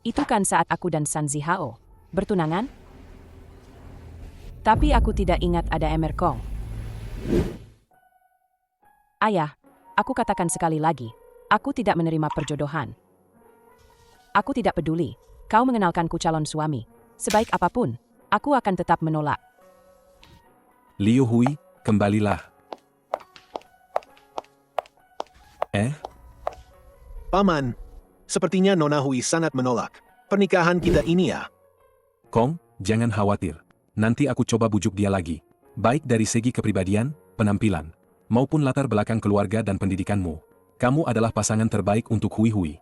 Itu kan saat aku dan San Zihao bertunangan? Tapi aku tidak ingat ada Emer Kong. Ayah, aku katakan sekali lagi, aku tidak menerima perjodohan. Aku tidak peduli, kau mengenalkanku calon suami. Sebaik apapun, aku akan tetap menolak. Liu Hui, kembalilah. Paman, sepertinya Nona Hui sangat menolak pernikahan kita ini ya. Kong, jangan khawatir. Nanti aku coba bujuk dia lagi. Baik dari segi kepribadian, penampilan, maupun latar belakang keluarga dan pendidikanmu. Kamu adalah pasangan terbaik untuk Hui Hui.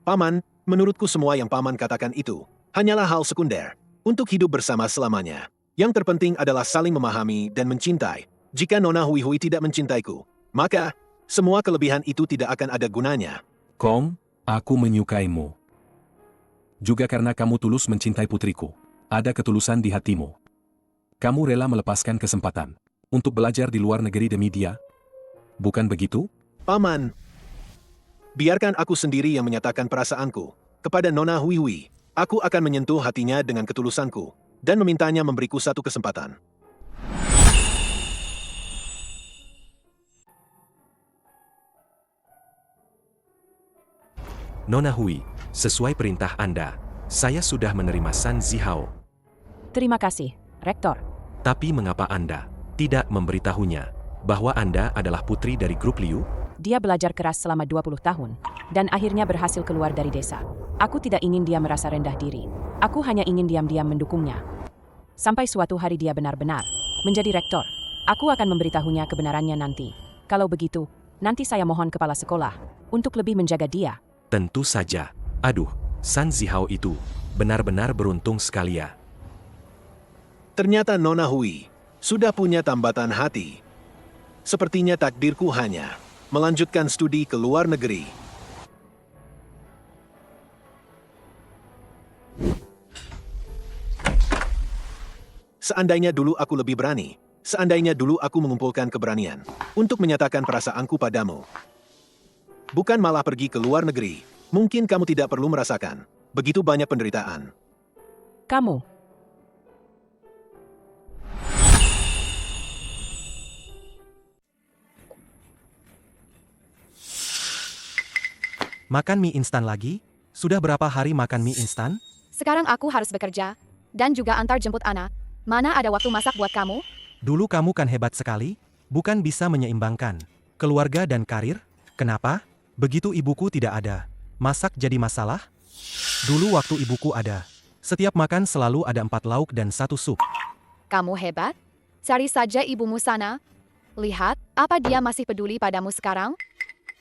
Paman, menurutku semua yang Paman katakan itu hanyalah hal sekunder untuk hidup bersama selamanya. Yang terpenting adalah saling memahami dan mencintai. Jika Nona Hui Hui tidak mencintaiku, maka semua kelebihan itu tidak akan ada gunanya. Kong, aku menyukaimu. Juga karena kamu tulus mencintai putriku. Ada ketulusan di hatimu. Kamu rela melepaskan kesempatan untuk belajar di luar negeri demi dia? Bukan begitu? Paman, biarkan aku sendiri yang menyatakan perasaanku kepada Nona Hui Hui. Aku akan menyentuh hatinya dengan ketulusanku dan memintanya memberiku satu kesempatan. Nona Hui, sesuai perintah Anda, saya sudah menerima San Zihao. Terima kasih, Rektor. Tapi mengapa Anda tidak memberitahunya bahwa Anda adalah putri dari grup Liu? Dia belajar keras selama 20 tahun, dan akhirnya berhasil keluar dari desa. Aku tidak ingin dia merasa rendah diri. Aku hanya ingin diam-diam mendukungnya. Sampai suatu hari dia benar-benar menjadi rektor. Aku akan memberitahunya kebenarannya nanti. Kalau begitu, nanti saya mohon kepala sekolah untuk lebih menjaga dia. Tentu saja. Aduh, San Zihao itu benar-benar beruntung sekali ya. Ternyata Nona Hui sudah punya tambatan hati. Sepertinya takdirku hanya melanjutkan studi ke luar negeri. Seandainya dulu aku lebih berani, seandainya dulu aku mengumpulkan keberanian untuk menyatakan perasaanku padamu. Bukan malah pergi ke luar negeri, mungkin kamu tidak perlu merasakan begitu banyak penderitaan. Kamu. Makan mie instan lagi? Sudah berapa hari makan mie instan? Sekarang aku harus bekerja, dan juga antar jemput anak. Mana ada waktu masak buat kamu? Dulu kamu kan hebat sekali, bukan bisa menyeimbangkan keluarga dan karir? Kenapa? Begitu ibuku tidak ada, masak jadi masalah? Dulu waktu ibuku ada, setiap makan selalu ada 4 lauk dan 1 sup. Kamu hebat? Cari saja ibumu sana. Lihat, apa dia masih peduli padamu sekarang?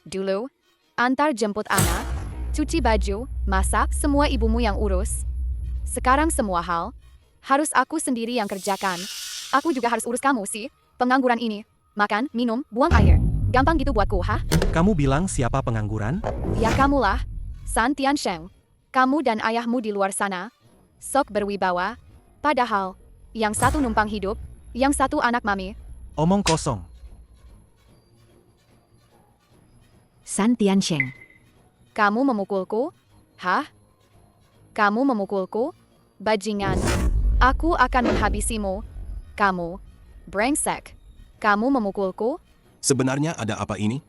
Dulu, antar jemput anak, cuci baju, masak, semua ibumu yang urus. Sekarang semua hal, harus aku sendiri yang kerjakan. Aku juga harus urus kamu sih, pengangguran ini. Makan, minum, buang air. Gampang gitu buatku, hah? Kamu bilang siapa pengangguran? Ya kamulah, San Tiansheng. Kamu dan ayahmu di luar sana, sok berwibawa. Padahal, yang satu numpang hidup, yang satu anak mami. Omong kosong. San Tiansheng. Kamu memukulku? Hah? Kamu memukulku? Bajingan. Aku akan menghabisimu. Kamu. Brengsek. Kamu memukulku? Sebenarnya ada apa ini?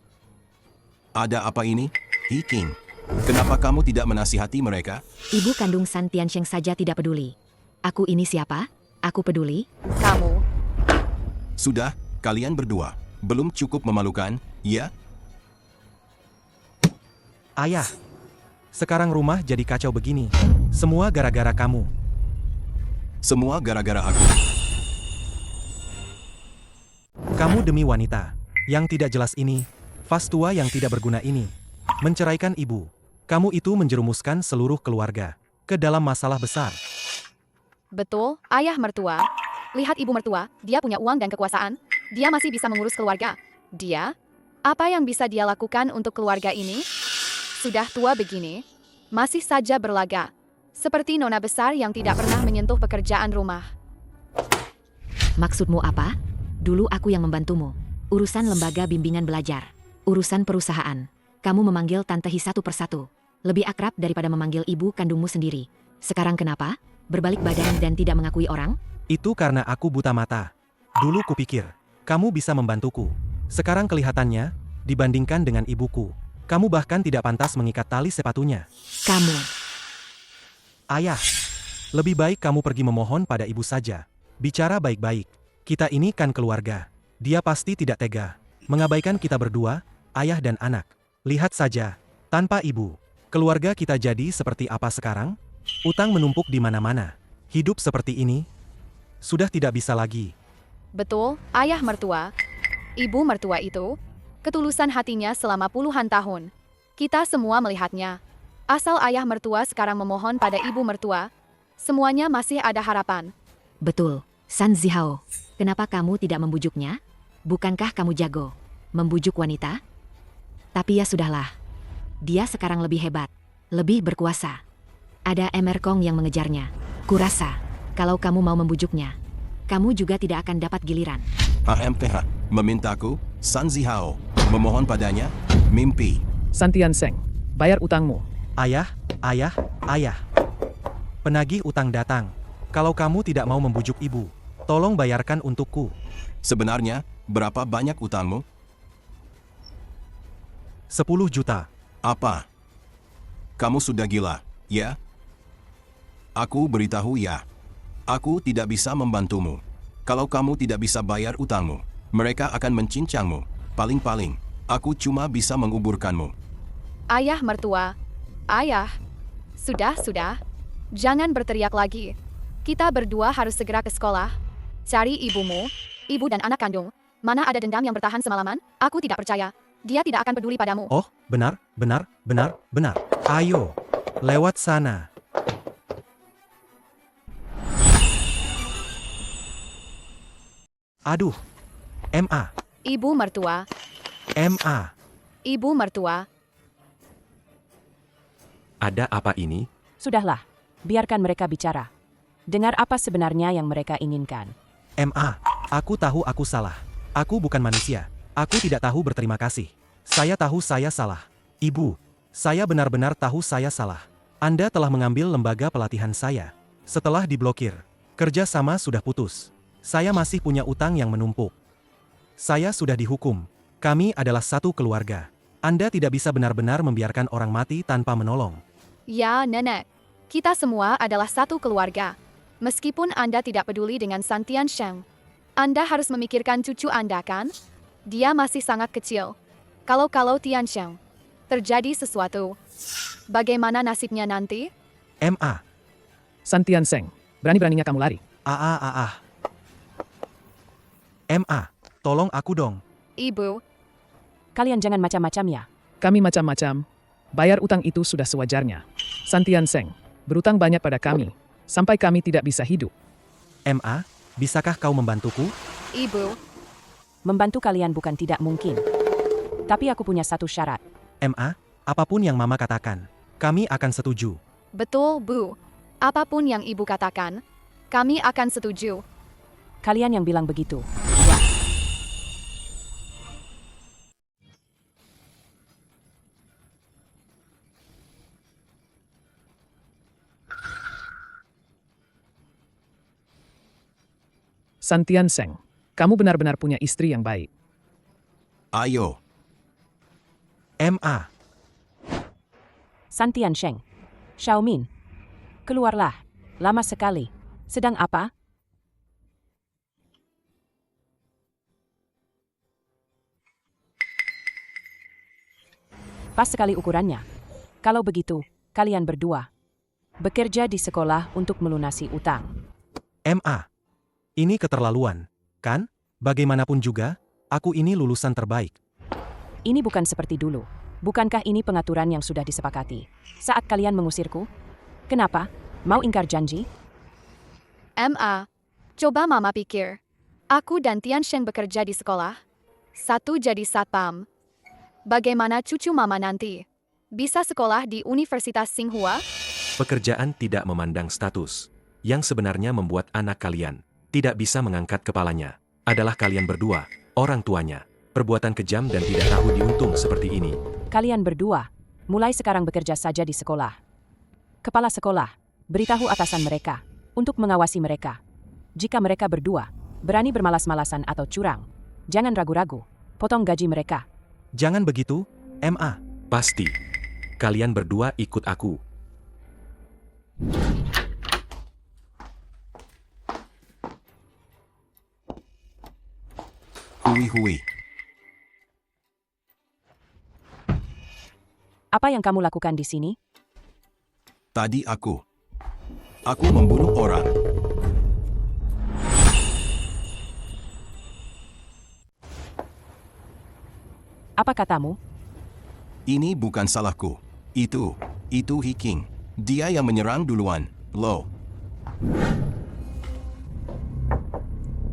Ada apa ini? He King. Kenapa kamu tidak menasihati mereka? Ibu kandung San Tiansheng saja tidak peduli. Aku ini siapa? Aku peduli. Kamu. Sudah, kalian berdua. Belum cukup memalukan, ya? Ayah. Sekarang rumah jadi kacau begini. Semua gara-gara kamu. Semua gara-gara aku. Kamu demi wanita yang tidak jelas ini, fas tua yang tidak berguna ini, menceraikan ibu. Kamu itu menjerumuskan seluruh keluarga ke dalam masalah besar. Betul, ayah mertua. Lihat ibu mertua, dia punya uang dan kekuasaan. Dia masih bisa mengurus keluarga. Dia? Apa yang bisa dia lakukan untuk keluarga ini? Sudah tua begini, masih saja berlaga. Seperti nona besar yang tidak pernah menyentuh pekerjaan rumah. Maksudmu apa? Dulu aku yang membantumu. Urusan lembaga bimbingan belajar. Urusan perusahaan. Kamu memanggil Tante Hi satu persatu. Lebih akrab daripada memanggil ibu kandungmu sendiri. Sekarang kenapa? Berbalik badan dan tidak mengakui orang? Itu karena aku buta mata. Dulu kupikir, kamu bisa membantuku. Sekarang kelihatannya, dibandingkan dengan ibuku, kamu bahkan tidak pantas mengikat tali sepatunya. Kamu. Ayah, lebih baik kamu pergi memohon pada ibu saja. Bicara baik-baik. Kita ini kan keluarga. Dia pasti tidak tega mengabaikan kita berdua, ayah dan anak. Lihat saja, tanpa ibu, keluarga kita jadi seperti apa sekarang? Utang menumpuk di mana-mana. Hidup seperti ini sudah tidak bisa lagi. Betul, ayah mertua. Ibu mertua itu, ketulusan hatinya selama puluhan tahun. Kita semua melihatnya. Asal ayah mertua sekarang memohon pada ibu mertua, semuanya masih ada harapan. Betul, San Zihao. Kenapa kamu tidak membujuknya? Bukankah kamu jago membujuk wanita? Tapi ya sudahlah. Dia sekarang lebih hebat, lebih berkuasa. Ada Emerkong yang mengejarnya. Kurasa, kalau kamu mau membujuknya, kamu juga tidak akan dapat giliran. HMTH, memintaku, San Zihao, memohon padanya, mimpi. San Tiansheng, bayar utangmu. Ayah, ayah, ayah. Penagih utang datang. Kalau kamu tidak mau membujuk ibu, tolong bayarkan untukku. Sebenarnya, berapa banyak utangmu? 10 juta. Apa? Kamu sudah gila, ya? Aku beritahu ya. Aku tidak bisa membantumu. Kalau kamu tidak bisa bayar utangmu, mereka akan mencincangmu. Paling-paling, aku cuma bisa menguburkanmu. Ayah mertua. Ayah. Sudah. Jangan berteriak lagi. Kita berdua harus segera ke sekolah. Cari ibumu, ibu dan anak kandung. Mana ada dendam yang bertahan semalaman? Aku tidak percaya. Dia tidak akan peduli padamu. Oh, benar. Ayo, lewat sana. Aduh, MA. Ibu mertua. MA. Ibu mertua. Ada apa ini? Sudahlah, biarkan mereka bicara. Dengar apa sebenarnya yang mereka inginkan. MA, aku tahu aku salah. Aku bukan manusia. Aku tidak tahu berterima kasih. Saya tahu saya salah. Ibu, saya benar-benar tahu saya salah. Anda telah mengambil lembaga pelatihan saya. Setelah diblokir, kerja sama sudah putus. Saya masih punya utang yang menumpuk. Saya sudah dihukum. Kami adalah satu keluarga. Anda tidak bisa benar-benar membiarkan orang mati tanpa menolong. Ya, Nenek. Kita semua adalah satu keluarga. Meskipun Anda tidak peduli dengan San Tiansheng, Anda harus memikirkan cucu Anda kan? Dia masih sangat kecil. Kalau Tiansheng terjadi sesuatu, bagaimana nasibnya nanti? MA. San Tiansheng, berani-beraninya kamu lari. MA, tolong aku dong. Ibu, Kalian jangan macam-macam ya. Kami macam-macam. Bayar utang itu sudah sewajarnya. Santian Seng, berutang banyak pada kami, sampai kami tidak bisa hidup. MA, bisakah kau membantuku? Ibu, Membantu kalian bukan tidak mungkin. Tapi aku punya satu syarat. MA, apapun yang Mama katakan, kami akan setuju. betul, Bu. Apapun yang Ibu katakan, kami akan setuju. Kalian yang bilang begitu. Santian Seng, kamu benar-benar punya istri yang baik. Ayo, MA, Santian Sheng. Xiaomin. Keluarlah. Lama sekali. Sedang apa? Pas sekali ukurannya. Kalau begitu, kalian berdua bekerja di sekolah untuk melunasi utang. MA. Ini keterlaluan, kan? Bagaimanapun juga, aku ini lulusan terbaik. Ini bukan seperti dulu. Bukankah ini pengaturan yang sudah disepakati? Saat kalian mengusirku? Kenapa? Mau ingkar janji? MA, coba Mama pikir. Aku dan Tian Sheng bekerja di sekolah. Satu jadi satpam. Bagaimana cucu Mama nanti? Bisa sekolah di Universitas Tsinghua? Pekerjaan tidak memandang status. Yang sebenarnya membuat anak kalian tidak bisa mengangkat kepalanya adalah kalian berdua, orang tuanya. Perbuatan kejam dan tidak tahu diuntung seperti ini. Kalian berdua, mulai sekarang bekerja saja di sekolah. Kepala sekolah, beritahu atasan mereka untuk mengawasi mereka. Jika mereka berdua berani bermalas-malasan atau curang, jangan ragu-ragu, potong gaji mereka. Jangan begitu, MA. Pasti. Kalian berdua ikut aku. hui. Apa yang kamu lakukan di sini? Tadi aku membunuh orang. Apa katamu? Ini bukan salahku. Itu Hiking. Dia yang menyerang duluan. Lo.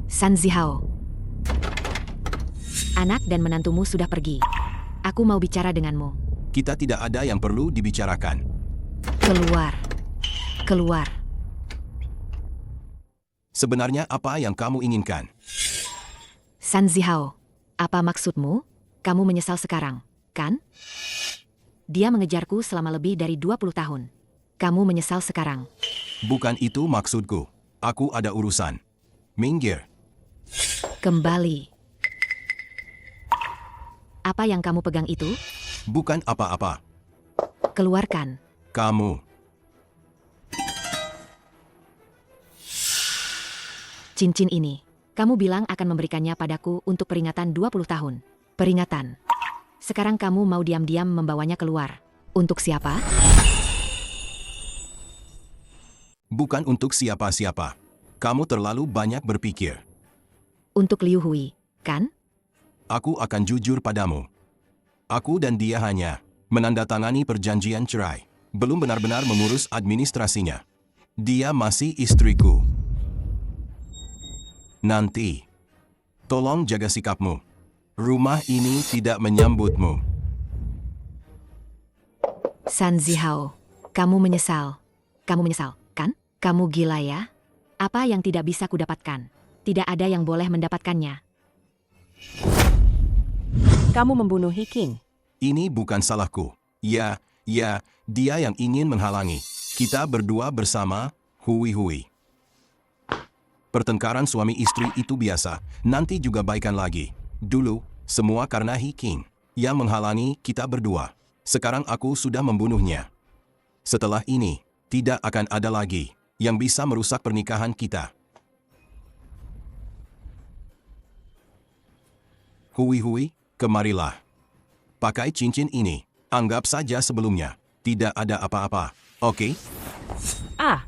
San Zihao. Anak dan menantumu sudah pergi. Aku mau bicara denganmu. Kita tidak ada yang perlu dibicarakan. Keluar. Keluar. Sebenarnya apa yang kamu inginkan? San Zihao, apa maksudmu? Kamu menyesal sekarang, kan? Dia mengejarku selama lebih dari 20 tahun. Kamu menyesal sekarang. Bukan itu maksudku. Aku ada urusan. Minggir. Kembali. Apa yang kamu pegang itu? Bukan apa-apa. Keluarkan. Kamu. Cincin ini. Kamu bilang akan memberikannya padaku untuk peringatan 20 tahun. Peringatan. Sekarang kamu mau diam-diam membawanya keluar. Untuk siapa? Bukan untuk siapa-siapa. Kamu terlalu banyak berpikir. Untuk Liu Hui, kan? Aku akan jujur padamu. Aku dan dia hanya menandatangani perjanjian cerai. Belum benar-benar mengurus administrasinya. Dia masih istriku. Nanti, tolong jaga sikapmu. Rumah ini tidak menyambutmu. San Zihao, kamu menyesal. Kamu menyesal, kan? Kamu gila ya? Apa yang tidak bisa kudapatkan? Tidak ada yang boleh mendapatkannya. Kamu membunuh Hiking. Ini bukan salahku. Ya, dia yang ingin menghalangi. Kita berdua bersama, hui. Pertengkaran suami istri itu biasa, nanti juga baikan lagi. Dulu, semua karena Hiking yang menghalangi kita berdua. Sekarang aku sudah membunuhnya. Setelah ini, tidak akan ada lagi yang bisa merusak pernikahan kita. Hui, kemarilah. Pakai cincin ini. Anggap saja sebelumnya. Tidak ada apa-apa. Oke? Ah,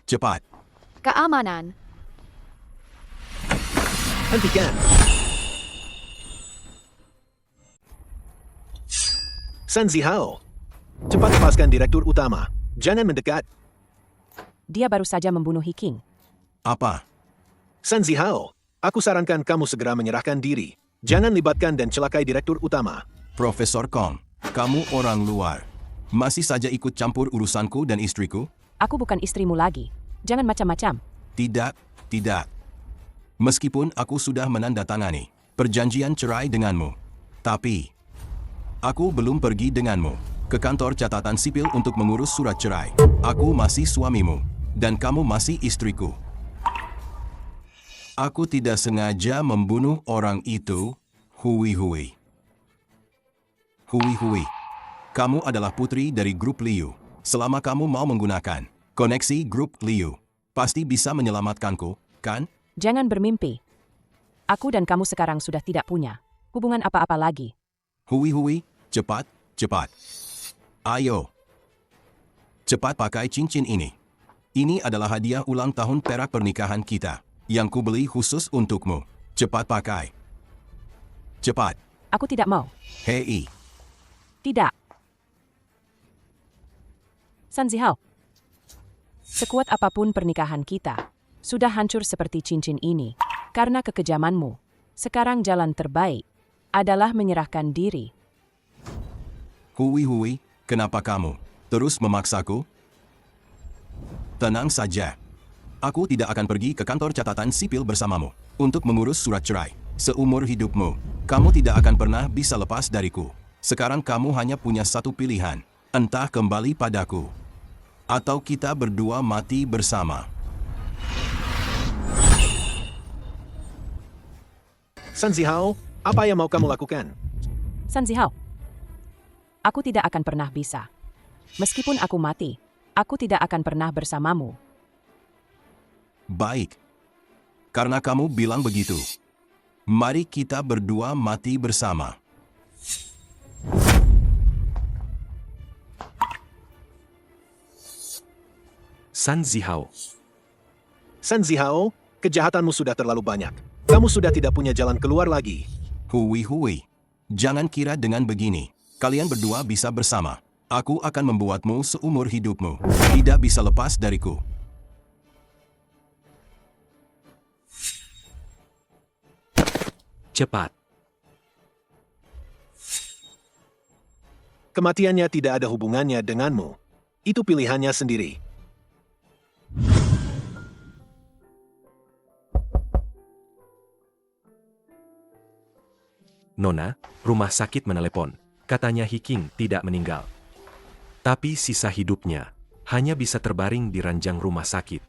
Cepat. Keamanan. Hentikan. San Zihao. Cepat lepaskan Direktur Utama. Jangan mendekat. Dia baru saja membunuh Hiking. Apa? San Zihao, aku sarankan kamu segera menyerahkan diri. Jangan libatkan dan celakai Direktur Utama. Profesor Kong, kamu orang luar. Masih saja ikut campur urusanku dan istriku? Aku bukan istrimu lagi. Jangan macam-macam. Tidak, tidak. Meskipun aku sudah menandatangani perjanjian cerai denganmu, tapi aku belum pergi denganmu ke kantor catatan sipil untuk mengurus surat cerai. Aku masih suamimu, dan kamu masih istriku. Aku tidak sengaja membunuh orang itu, Hui. Hui, kamu adalah putri dari grup Liu. Selama kamu mau menggunakan koneksi grup Liu, pasti bisa menyelamatkanku, kan? Jangan bermimpi. Aku dan kamu sekarang sudah tidak punya hubungan apa-apa lagi. Hui, cepat. Ayo. Cepat pakai cincin ini. Ini adalah hadiah ulang tahun perak pernikahan kita, yang kubeli khusus untukmu. Cepat pakai. Cepat. Aku tidak mau. Hei. Tidak. San Zihao. Sekuat apapun pernikahan kita, sudah hancur seperti cincin ini, karena kekejamanmu. Sekarang jalan terbaik adalah menyerahkan diri. Hui, kenapa kamu terus memaksaku? Tenang saja. Aku tidak akan pergi ke kantor catatan sipil bersamamu untuk mengurus surat cerai. Seumur hidupmu, kamu tidak akan pernah bisa lepas dariku. Sekarang kamu hanya punya satu pilihan. Entah kembali padaku, atau kita berdua mati bersama. San Zihao, apa yang mau kamu lakukan? San Zihao. Aku tidak akan pernah bisa. Meskipun aku mati, aku tidak akan pernah bersamamu. Baik. Karena kamu bilang begitu, mari kita berdua mati bersama. San Zihao. San Zihao, kejahatanmu sudah terlalu banyak. Kamu sudah tidak punya jalan keluar lagi. Hui, jangan kira dengan begini, kalian berdua bisa bersama. Aku akan membuatmu seumur hidupmu. Tidak bisa lepas dariku. Cepat. Kematiannya tidak ada hubungannya denganmu. Itu pilihannya sendiri. Nona, rumah sakit menelepon. Katanya Hiking tidak meninggal. Tapi sisa hidupnya hanya bisa terbaring di ranjang rumah sakit.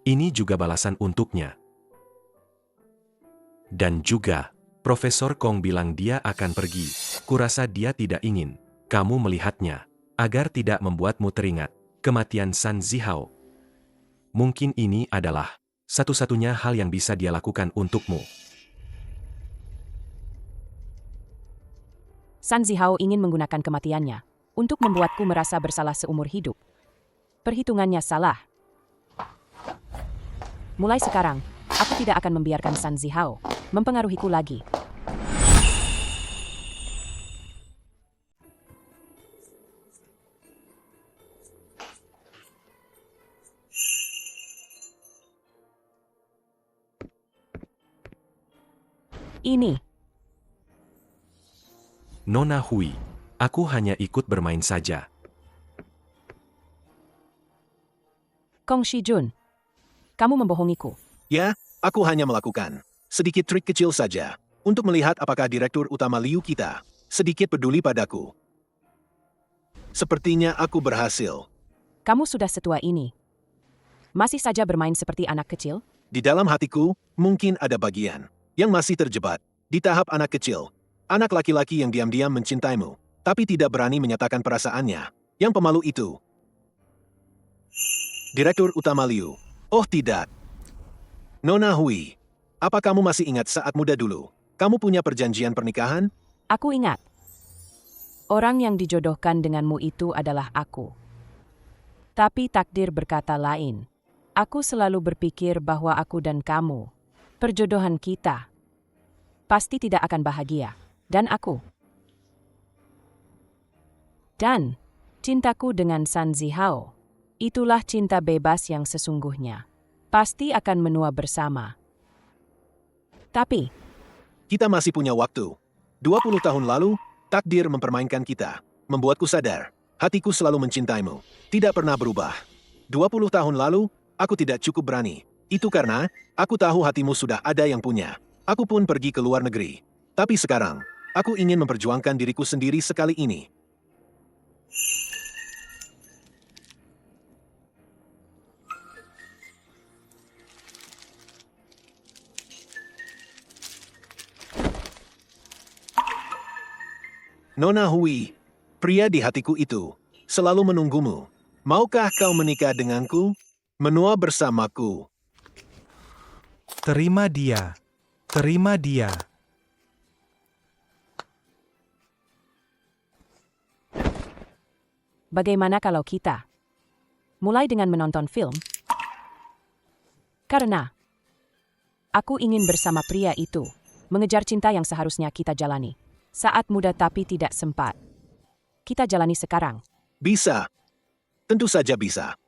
Ini juga balasan untuknya. Dan juga, Profesor Kong bilang dia akan pergi. Kurasa dia tidak ingin kamu melihatnya, agar tidak membuatmu teringat kematian San Zihao. Mungkin ini adalah satu-satunya hal yang bisa dia lakukan untukmu. San Zihao ingin menggunakan kematiannya untuk membuatku merasa bersalah seumur hidup. Perhitungannya salah. Mulai sekarang, aku tidak akan membiarkan San Zihao mempengaruhiku lagi. Ini. Nona Hui, aku hanya ikut bermain saja. Kong Shijun, kamu membohongiku. Ya, aku hanya melakukan sedikit trik kecil saja untuk melihat apakah Direktur Utama Liu kita sedikit peduli padaku. Sepertinya aku berhasil. Kamu sudah setua ini. Masih saja bermain seperti anak kecil? Di dalam hatiku, mungkin ada bagian yang masih terjebak di tahap anak kecil. Anak laki-laki yang diam-diam mencintaimu, tapi tidak berani menyatakan perasaannya. Yang pemalu itu. Direktur Utama Liu. Oh tidak. Nona Hui, apa kamu masih ingat saat muda dulu? Kamu punya perjanjian pernikahan? Aku ingat. Orang yang dijodohkan denganmu itu adalah aku. Tapi takdir berkata lain. Aku selalu berpikir bahwa aku dan kamu, perjodohan kita, pasti tidak akan bahagia. Dan aku Dan cintaku dengan San Zihao, itulah cinta bebas yang sesungguhnya. Pasti akan menua bersama. Tapi, Kita masih punya waktu. 20 tahun lalu, takdir mempermainkan kita. Membuatku sadar, hatiku selalu mencintaimu. Tidak pernah berubah. 20 tahun lalu, aku tidak cukup berani. Itu karena, aku tahu hatimu sudah ada yang punya. Aku pun pergi ke luar negeri. Tapi sekarang, aku ingin memperjuangkan diriku sendiri sekali ini. Nona Hui, pria di hatiku itu, selalu menunggumu. Maukah kau menikah denganku? Menua bersamaku. Terima dia. Terima dia. bagaimana kalau kita mulai dengan menonton film? Karena aku ingin bersama pria itu, mengejar cinta yang seharusnya kita jalani. Saat muda tapi tidak sempat. Kita jalani sekarang. Bisa. Tentu saja bisa.